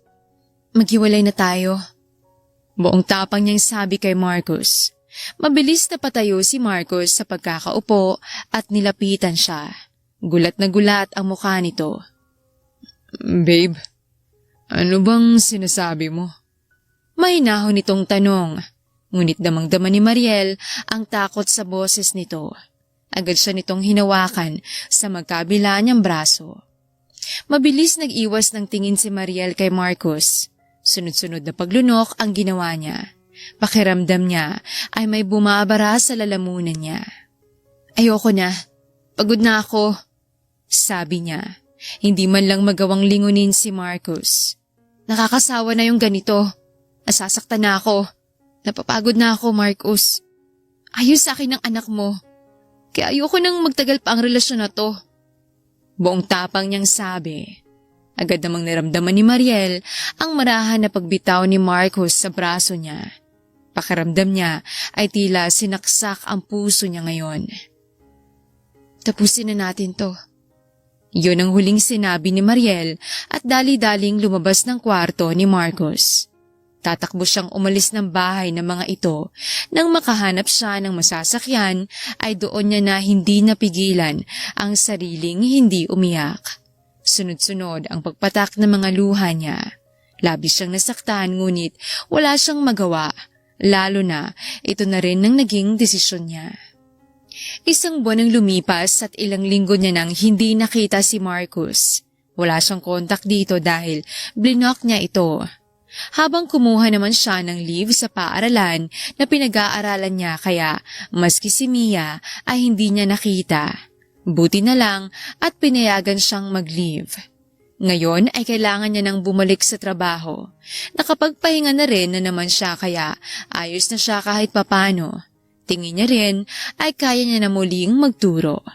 Maghiwalay na tayo. Buong tapang niyang sabi kay Marcus. Mabilis na patayo si Marcus sa pagkakaupo at nilapitan siya. Gulat na gulat ang mukha nito. Babe, ano bang sinasabi mo? Mahinahon nitong tanong. Ngunit damang-dama ni Mariel ang takot sa boses nito. Agad siya nitong hinawakan sa magkabila niyang braso. Mabilis nag-iwas ng tingin si Mariel kay Marcus. Sunod-sunod na paglunok ang ginawa niya. Pakiramdam niya ay may bumabara sa lalamunan niya. Ayoko na. Pagod na ako. Sabi niya. Hindi man lang magawang lingunin si Marcus. Nakakasawa na yung ganito. Nasasaktan na ako. Napapagod na ako, Marcus. Ayos sa akin ng anak mo. Kaya ayoko nang magtagal pa ang relasyon na to. Buong tapang niyang sabi. Agad namang naramdaman ni Mariel ang marahan na pagbitaw ni Marcus sa braso niya. Pakiramdam niya ay tila sinaksak ang puso niya ngayon. Tapusin na natin to. Yun ang huling sinabi ni Mariel at dali-daling lumabas ng kwarto ni Marcos. Tatakbo siyang umalis ng bahay ng mga ito. Nang makahanap siya ng masasakyan ay doon niya na hindi napigilan ang sariling hindi umiyak. Sunod-sunod ang pagpatak ng mga luha niya. Labis siyang nasaktan ngunit wala siyang magawa, lalo na ito na rin ang naging desisyon niya. Isang buwan ang lumipas at ilang linggo niya nang hindi nakita si Marcos. Wala siyang kontak dito dahil blinok niya ito. Habang kumuha naman siya ng leave sa paaralan na pinag-aaralan niya kaya maski si Mia ay hindi niya nakita. Buti na lang at pinayagan siyang mag-leave. Ngayon ay kailangan niya nang bumalik sa trabaho. Nakapagpahinga na rin na naman siya kaya ayos na siya kahit papano. Tingin niya rin ay kaya niya na muling magturo.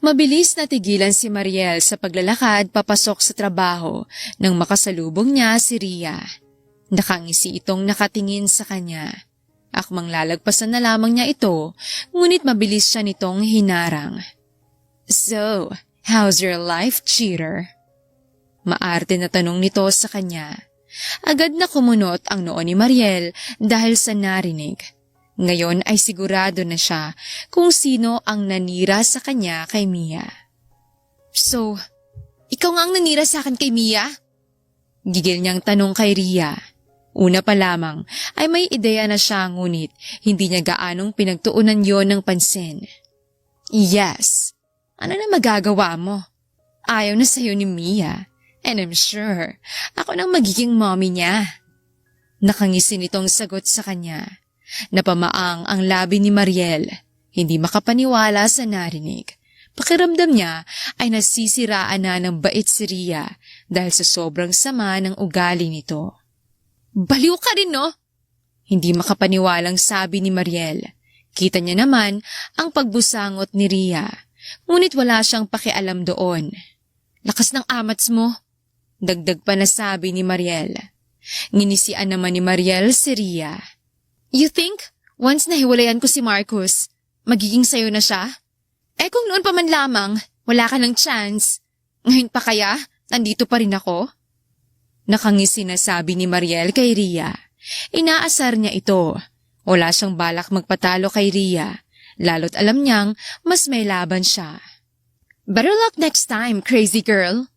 Mabilis natigilan si Mariel sa paglalakad papasok sa trabaho nang makasalubong niya si Ria. Nakangisi itong nakatingin sa kanya. Akmang lalagpasan na lamang niya ito, ngunit mabilis siya nitong hinarang. "So, how's your life, cheater?" Maarte na tanong nito sa kanya. Agad na kumunot ang noo ni Mariel dahil sa narinig. Ngayon ay sigurado na siya kung sino ang nanira sa kanya kay Mia. "So, ikaw nga ang nanira sa akin kay Mia?" Gigil niyang tanong kay Ria. Una pa lamang ay may ideya na siya ngunit hindi niya gaanong pinagtuunan yon ng pansin. "Yes. Ano na magagawa mo? Ayaw na sa'yo ni Mia. And I'm sure ako nang magiging mommy niya." Nakangisi nitong sagot sa kanya. Napamaang ang labi ni Mariel. Hindi makapaniwala sa narinig. Pakiramdam niya ay nasisiraan na ng bait si Ria dahil sa sobrang sama ng ugali nito. "Baliw ka rin, no?" Hindi makapaniwalang sabi ni Mariel. Kita niya naman ang pagbusangot ni Ria. Ngunit wala siyang pakialam doon. "Lakas ng amats mo," dagdag pa na sabi ni Mariel. Nginisian naman ni Mariel si Ria. "You think, once nahiwalayan ko si Marcos, magiging sayo na siya? Eh kung noon pa man lamang, wala ka ng chance. Ngayon pa kaya, nandito pa rin ako?" Nakangisi na sabi ni Mariel kay Ria. Inaasar niya ito. Wala siyang balak magpatalo kay Ria, lalo't alam niyang mas may laban siya. "Better luck next time, crazy girl."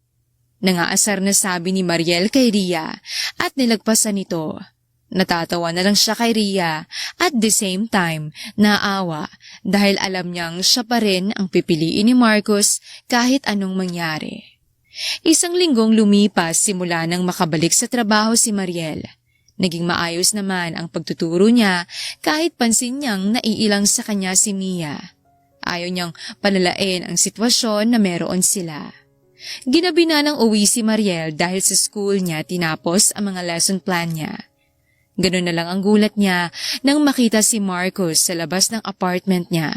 Nangaasar na sabi ni Mariel kay Ria at nilagpasan ito. Natatawa na lang siya kay Ria at the same time naawa dahil alam niyang siya pa rin ang pipiliin ni Marcos kahit anong mangyari. Isang linggong lumipas simula nang makabalik sa trabaho si Mariel. Naging maayos naman ang pagtuturo niya kahit pansin niyang naiilang sa kanya si Mia. Ayaw niyang palalain ang sitwasyon na meron sila. Ginabi na ng uwi si Mariel dahil sa school niya tinapos ang mga lesson plan niya. Ganun na lang ang gulat niya nang makita si Marcos sa labas ng apartment niya.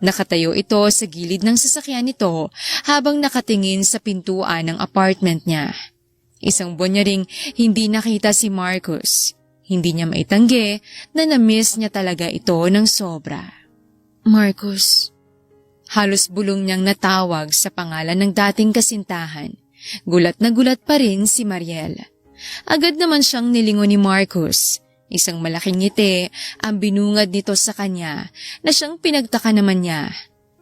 Nakatayo ito sa gilid ng sasakyan nito habang nakatingin sa pintuan ng apartment niya. Isang buwan niya ring hindi nakita si Marcos. Hindi niya maitanggi na na-miss niya talaga ito ng sobra. "Marcos." Halos bulong niyang natawag sa pangalan ng dating kasintahan. Gulat na gulat pa rin si Mariel. Agad naman siyang nilingon ni Marcos. Isang malaking ngiti ang binungad nito sa kanya na siyang pinagtaka naman niya.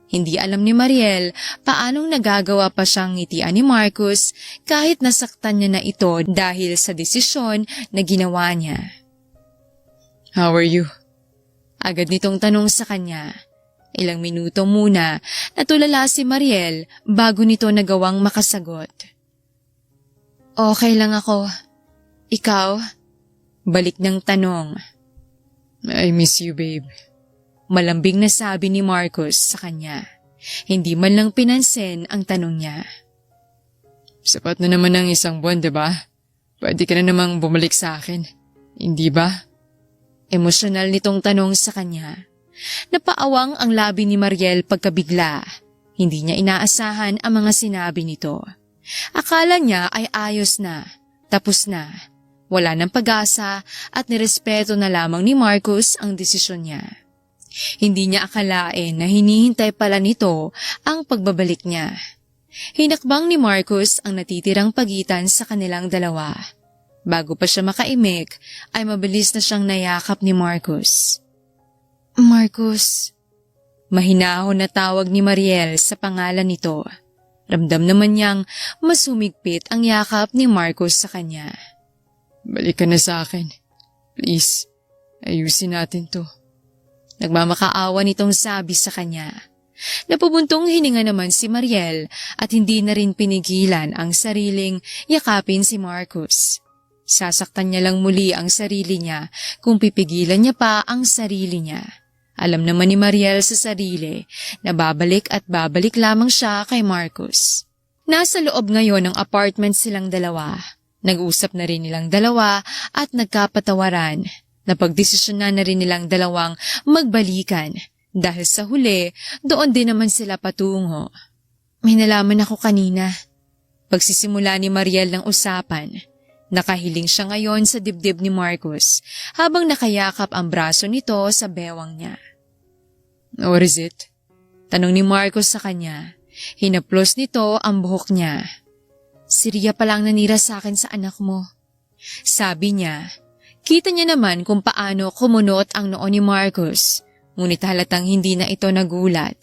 Hindi alam ni Mariel paanong nagagawa pa siyang ngitian ni Marcos kahit nasaktan niya na ito dahil sa desisyon na ginawa niya. "How are you?" Agad nitong tanong sa kanya. Ilang minuto muna natulala si Mariel bago nito nagawang makasagot. "Okay lang ako. Ikaw?" Balik ng tanong. "I miss you, babe." Malambing na sabi ni Marcos sa kanya. Hindi man lang pinansin ang tanong niya. "Sapat na naman ang isang buwan, diba? Pwede ka na namang bumalik sa akin. Hindi ba?" Emosyonal nitong tanong sa kanya. Napaawang ang labi ni Mariel pagkabigla. Hindi niya inaasahan ang mga sinabi nito. Akala niya ay ayos na, tapos na. Wala ng pag-asa at nirespeto na lamang ni Marcos ang desisyon niya. Hindi niya akalain na hinihintay pala nito ang pagbabalik niya. Hinakbang ni Marcus ang natitirang pagitan sa kanilang dalawa. Bago pa siya makaimik, ay mabilis na siyang nayakap ni Marcus. Marcus. Mahinahon na tawag ni Mariel sa pangalan nito. Ramdam naman niyang mas humigpit ang yakap ni Marcus sa kanya. Balik ka na sa akin. Please, ayusin natin to. Nagmamakaawa nitong sabi sa kanya. Napubuntong hininga naman si Mariel at hindi na rin pinigilan ang sariling yakapin si Marcus. Sasaktan niya lang muli ang sarili niya kung pipigilan niya pa ang sarili niya. Alam naman ni Mariel sa sarili na babalik at babalik lamang siya kay Marcus. Nasa loob ngayon ng apartment silang dalawa. Nag-usap na rin nilang dalawa at nagkapatawaran. Napagdesisyonan na rin nilang dalawang magbalikan dahil sa huli, doon din naman sila patungo. May nalaman ako kanina. Pagsisimula ni Mariel ng usapan, nakahiling siya ngayon sa dibdib ni Marcus habang nakayakap ang braso nito sa bewang niya. What is it? Tanong ni Marcus sa kanya. Hinaplos nito ang buhok niya. Si Ria palang nanira sa akin sa anak mo. Sabi niya. Kita niya naman kung paano kumunot ang noo ni Marcus, ngunit halatang hindi na ito nagulat.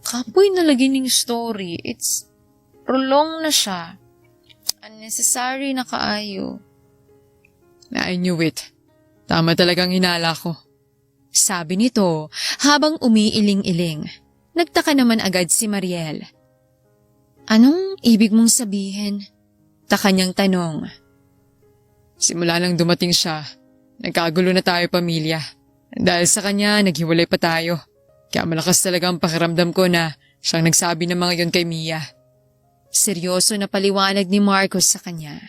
Kapoy na lagi ning story. It's prolong na siya. Unnecessary na kaayo. I knew it. Tama talagang hinala ko. Sabi nito habang umiiling-iling. Nagtaka naman agad si Mariel. Anong ibig mong sabihin? Taka niyang tanong. Simula nang dumating siya, nagkagulo na tayo pamilya. Dahil sa kanya, naghiwalay pa tayo. Kaya malakas talaga ang pakiramdam ko na siyang nagsabi ng mga yon kay Mia. Seryoso na paliwanag ni Marcos sa kanya.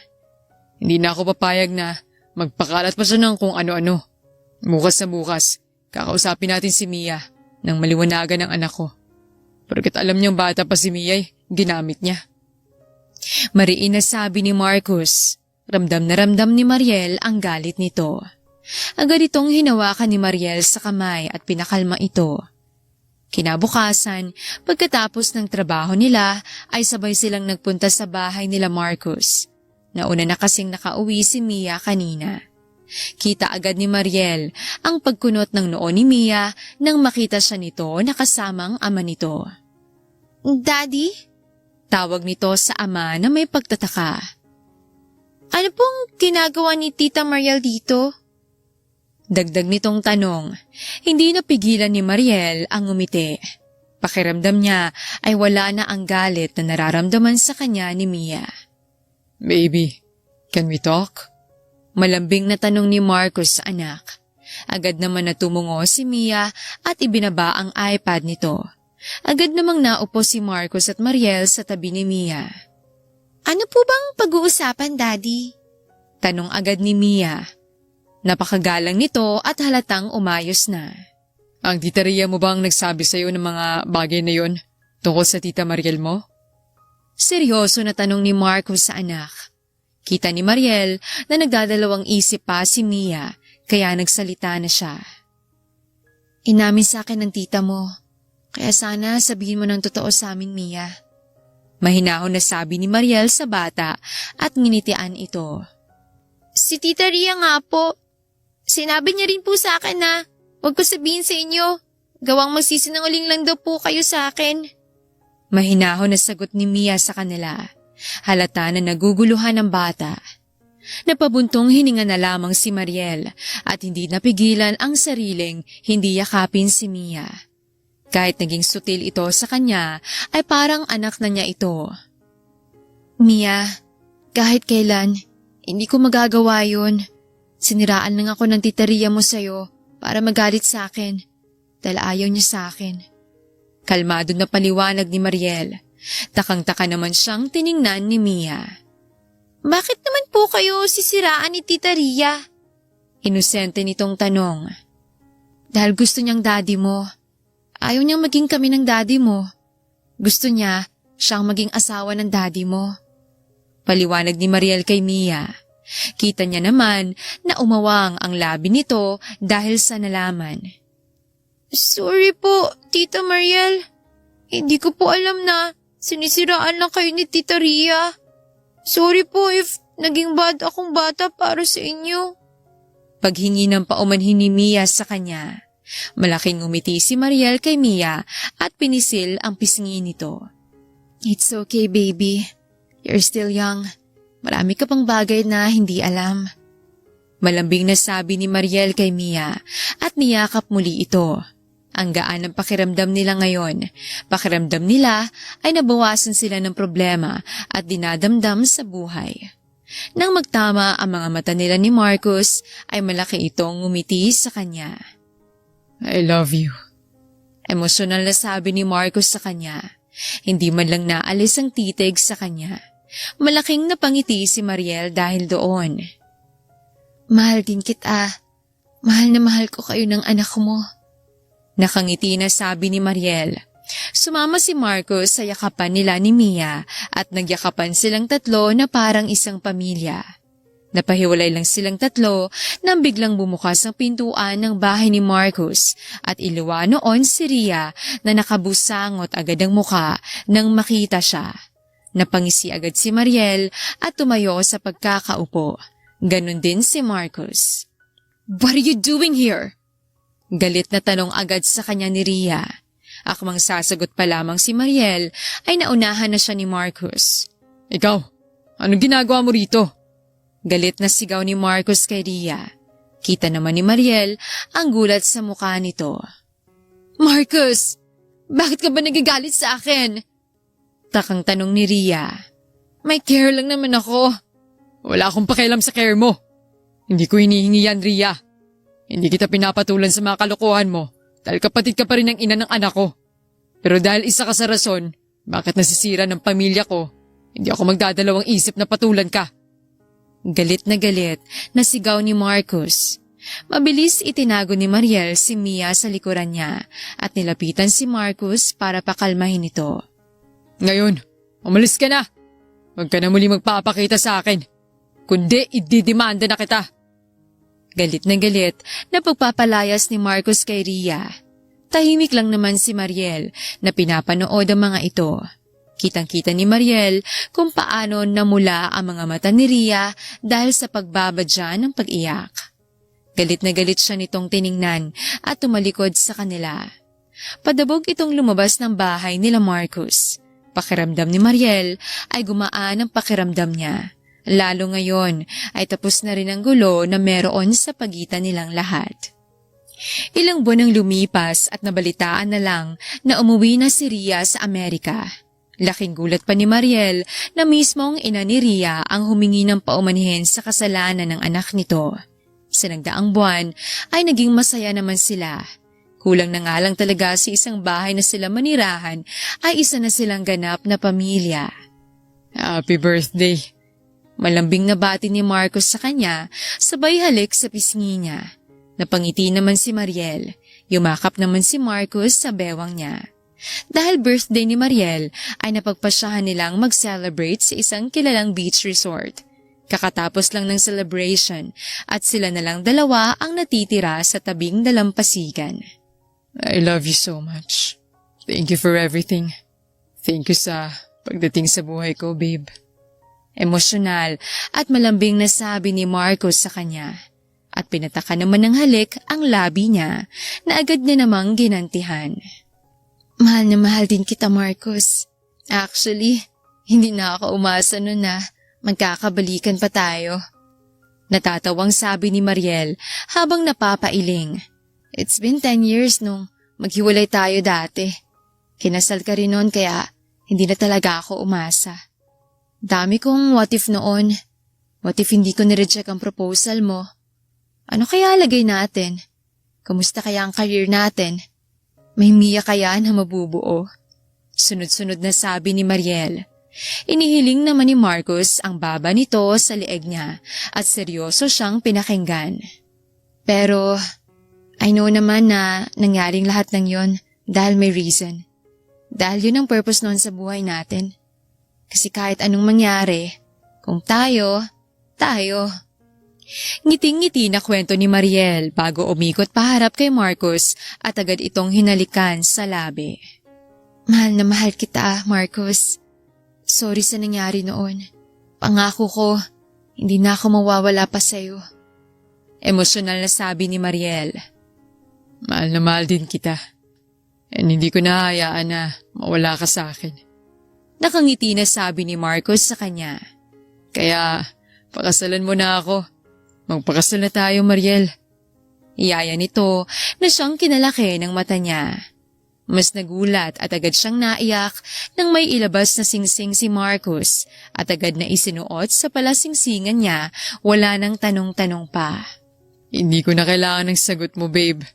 Hindi na ako papayag na magpakalat pa siya ng kung ano-ano. Bukas na bukas, kakausapin natin si Mia nang maliwanagan ng anak ko. Porket alam niyang bata pa si Mia ginamit niya. Mariin na sabi ni Marcus. Ramdam na ramdam ni Mariel ang galit nito. Agad itong hinawakan ni Mariel sa kamay at pinakalma ito. Kinabukasan, pagkatapos ng trabaho nila, ay sabay silang nagpunta sa bahay nila Marcus. Nauna na kasing nakauwi si Mia kanina. Kita agad ni Mariel ang pagkunot ng noo ni Mia nang makita siya nito na kasamang ama nito. Daddy? Tawag nito sa ama na may pagtataka. Ano pong ginagawa ni Tita Mariel dito? Dagdag nitong tanong. Hindi napigilan ni Mariel ang ngumiti. Pakiramdam niya ay wala na ang galit na nararamdaman sa kanya ni Mia. Baby, can we talk? Malambing na tanong ni Marcus sa anak. Agad naman na tumungo si Mia at ibinaba ang iPad nito. Agad namang naupo si Marcus at Mariel sa tabi ni Mia. Ano po bang pag-uusapan, Daddy? Tanong agad ni Mia. Napakagalang nito at halatang umayos na. Ang tita Ria mo bang nagsabi sa'yo ng mga bagay na yon tungkol sa tita Mariel mo? Seryoso na tanong ni Marcus sa anak. Kita ni Mariel na nagdadalawang isip pa si Mia kaya nagsalita na siya. Inamin sa akin ng tita mo. Kaya sana sabihin mo ng totoo sa amin, Mia. Mahinahon na sabi ni Mariel sa bata at nginitian ito. Si Tita Ria nga po. Sinabi niya rin po sa akin na huwag ko sabihin sa inyo. Gawang magsisinungaling lang daw po kayo sa akin. Mahinahon na sagot ni Mia sa kanila. Halata na naguguluhan ng bata. Napabuntong hininga na lamang si Mariel at hindi napigilan ang sariling hindi yakapin si Mia. Kahit naging sutil ito sa kanya, ay parang anak na niya ito. Mia, kahit kailan, hindi ko magagawa yun. Siniraan lang ako ng Tita Ria mo sa'yo para magalit sa akin, dahil ayaw niya sa akin. Kalmado na paliwanag ni Mariel. Takang-taka naman siyang tiningnan ni Mia. Bakit naman po kayo sisiraan ni Tita Ria? Inosente nitong tanong. Dahil gusto niyang daddy mo. Ayaw niyang maging kami ng daddy mo. Gusto niya siyang maging asawa ng daddy mo. Paliwanag ni Mariel kay Mia. Kita niya naman na umawang ang labi nito dahil sa nalaman. Sorry po, Tita Mariel. Hindi ko po alam na sinisiraan lang kayo ni Tita Ria. Sorry po if naging bad akong bata para sa inyo. Paghingi ng paumanhin ni Mia sa kanya, malaking umiti si Mariel kay Mia at pinisil ang pisngi nito. It's okay, baby. You're still young. Marami ka pang bagay na hindi alam. Malambing na sabi ni Mariel kay Mia at niyakap muli ito. Ang gaan ng pakiramdam nila ngayon. Pakiramdam nila ay nabawasan sila ng problema at dinadamdam sa buhay. Nang magtama ang mga mata nila ni Marcus, ay malaki itong ngumiti sa kanya. I love you. Emosyonal na sabi ni Marcus sa kanya. Hindi man lang naalis ang titig sa kanya. Malaking napangiti si Mariel dahil doon. Mahal din kita. Mahal na mahal ko kayo ng anak mo. Nakangiti na sabi ni Mariel. Sumama si Marcus sa yakapan nila ni Mia at nagyakapan silang tatlo na parang isang pamilya. Napahiwalay lang silang tatlo nang biglang bumukas ang pintuan ng bahay ni Marcus at iliwa noon si Ria na nakabusangot agad ang muka nang makita siya. Napangisi agad si Mariel at tumayo sa pagkakaupo. Ganon din si Marcus. What are you doing here? Galit na tanong agad sa kanya ni Ria. Akmang sasagot pa lamang si Mariel ay naunahan na siya ni Marcus. Ikaw, anong ginagawa mo rito? Galit na sigaw ni Marcus kay Ria. Kita naman ni Mariel ang gulat sa mukha nito. Marcus, bakit ka ba nagagalit sa akin? Takang tanong ni Ria. May care lang naman ako. Wala akong pakialam sa care mo. Hindi ko hinihingi yan, Ria. Hindi kita pinapatulan sa mga kalokohan mo dahil kapatid ka pa rin ng ina ng anak ko. Pero dahil isa ka sa rason, bakit nasisira ng pamilya ko, hindi ako magdadalawang isip na patulan ka. Galit na sigaw ni Marcus. Mabilis itinago ni Mariel si Mia sa likuran niya at nilapitan si Marcus para pakalmahin ito. Ngayon, umalis ka na. Huwag ka na muli magpapakita sa akin. Kundi ididimanda na kita. Galit na pagpapalayas ni Marcus kay Ria. Tahimik lang naman si Mariel na pinapanood ang mga ito. Kitang-kita ni Mariel kung paano namula ang mga mata ni Ria dahil sa pagbabadya ng pag-iyak. Galit na galit siya nitong tiningnan at tumalikod sa kanila. Padabog itong lumabas ng bahay nila Marcus. Pakiramdam ni Mariel ay gumaan ang pakiramdam niya. Lalo ngayon ay tapos na rin ang gulo na meron sa pagitan nilang lahat. Ilang buwan ang lumipas at nabalitaan na lang na umuwi na si Ria sa Amerika. Laking gulat pa ni Mariel na mismong ina ni Ria ang humingi ng paumanhin sa kasalanan ng anak nito. Sa nagdaang buwan ay naging masaya naman sila. Kulang na nga lang talaga sa isang bahay na sila manirahan ay isa na silang ganap na pamilya. Happy birthday. Malambing na bati ni Marcus sa kanya, sabay halik sa pisngi niya. Napangiti naman si Mariel. Yumakap naman si Marcus sa bewang niya. Dahil birthday ni Mariel, ay napagpasyahan nilang mag-celebrate sa isang kilalang beach resort. Kakatapos lang ng celebration at sila na lang dalawa ang natitira sa tabing dalampasigan. I love you so much. Thank you for everything. Thank you sa pagdating sa buhay ko, babe. Emosyonal at malambing na sabi ni Marcos sa kanya. At pinataka naman ng halik ang labi niya na agad niya namang ginantihan. Mahal na mahal din kita, Marcos. Actually, hindi na ako umasa nun na magkakabalikan pa tayo. Natatawang sabi ni Mariel habang napapailing. It's been 10 years nung maghiwalay tayo dati. Kinasal ka rin noon kaya hindi na talaga ako umasa. Dami kong what if noon. What if hindi ko nireject ang proposal mo? Ano kaya lagay natin? Kamusta kaya ang career natin? May Mia kaya na mabubuo? Sunod-sunod na sabi ni Mariel. Inihiling naman ni Marcos ang baba nito sa leeg niya at seryoso siyang pinakinggan. Pero I know naman na nangyaring lahat ng yon dahil may reason. Dahil yun ang purpose noon sa buhay natin. Kasi kahit anong mangyari, kung tayo. Ngiting-ngiti na kwento ni Mariel bago umikot paharap kay Marcos at agad itong hinalikan sa labi. Mahal na mahal kita, Marcos. Sorry sa nangyari noon. Pangako ko, hindi na ako mawawala pa sa'yo. Emosyonal na sabi ni Mariel. Mahal na mahal din kita. And hindi ko nahayaan na mawala ka sa akin. Nakangiti na sabi ni Marcos sa kanya. Kaya, pakasalan mo na ako. Magpakasal na tayo, Mariel. Iyaya nito na siyang kinalaki ng mata niya. Mas nagulat at agad siyang naiyak nang may ilabas na singsing si Marcos at agad na isinuot sa palasingsingan niya, wala nang tanong-tanong pa. Hindi ko na kailangan ng sagot mo, babe.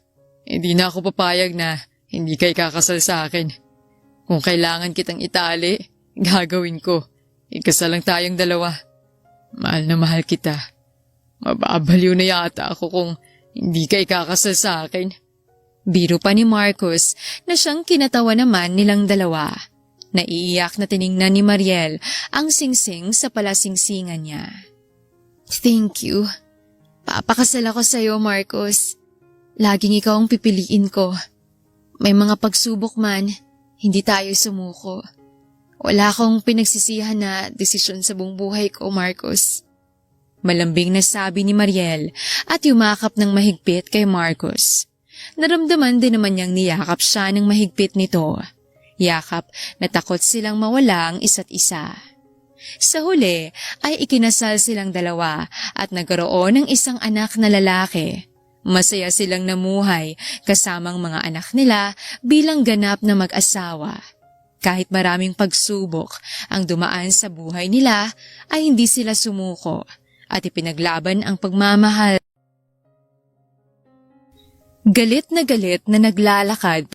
Hindi na ako papayag na hindi ka ikakasal sa akin. Kung kailangan kitang itali, gagawin ko. Ikasal lang tayong dalawa. Mahal na mahal kita. Mababaliw na yata ako kung hindi ka ikakasal sa akin. Biro pa ni Marcos na siyang kinatawa naman nilang dalawa. Naiiyak na tiningnan ni Mariel ang singsing sa palasingsingan niya. Thank you. Papakasal ako sa'yo, Marcos. Laging ikaw ang pipiliin ko. May mga pagsubok man, hindi tayo sumuko. Wala akong pinagsisihan na desisyon sa buong buhay ko, Marcos. Malambing na sabi ni Mariel at yumakap ng mahigpit kay Marcos. Naramdaman din naman niyang niyakap siya ng mahigpit nito. Yakap na takot silang mawala ang isa't isa. Sa huli ay ikinasal silang dalawa at nagkaroon ng isang anak na lalaki. Masaya silang namuhay kasamang mga anak nila bilang ganap na mag-asawa. Kahit maraming pagsubok ang dumaan sa buhay nila ay hindi sila sumuko at ipinaglaban ang pagmamahal. Galit na naglalakad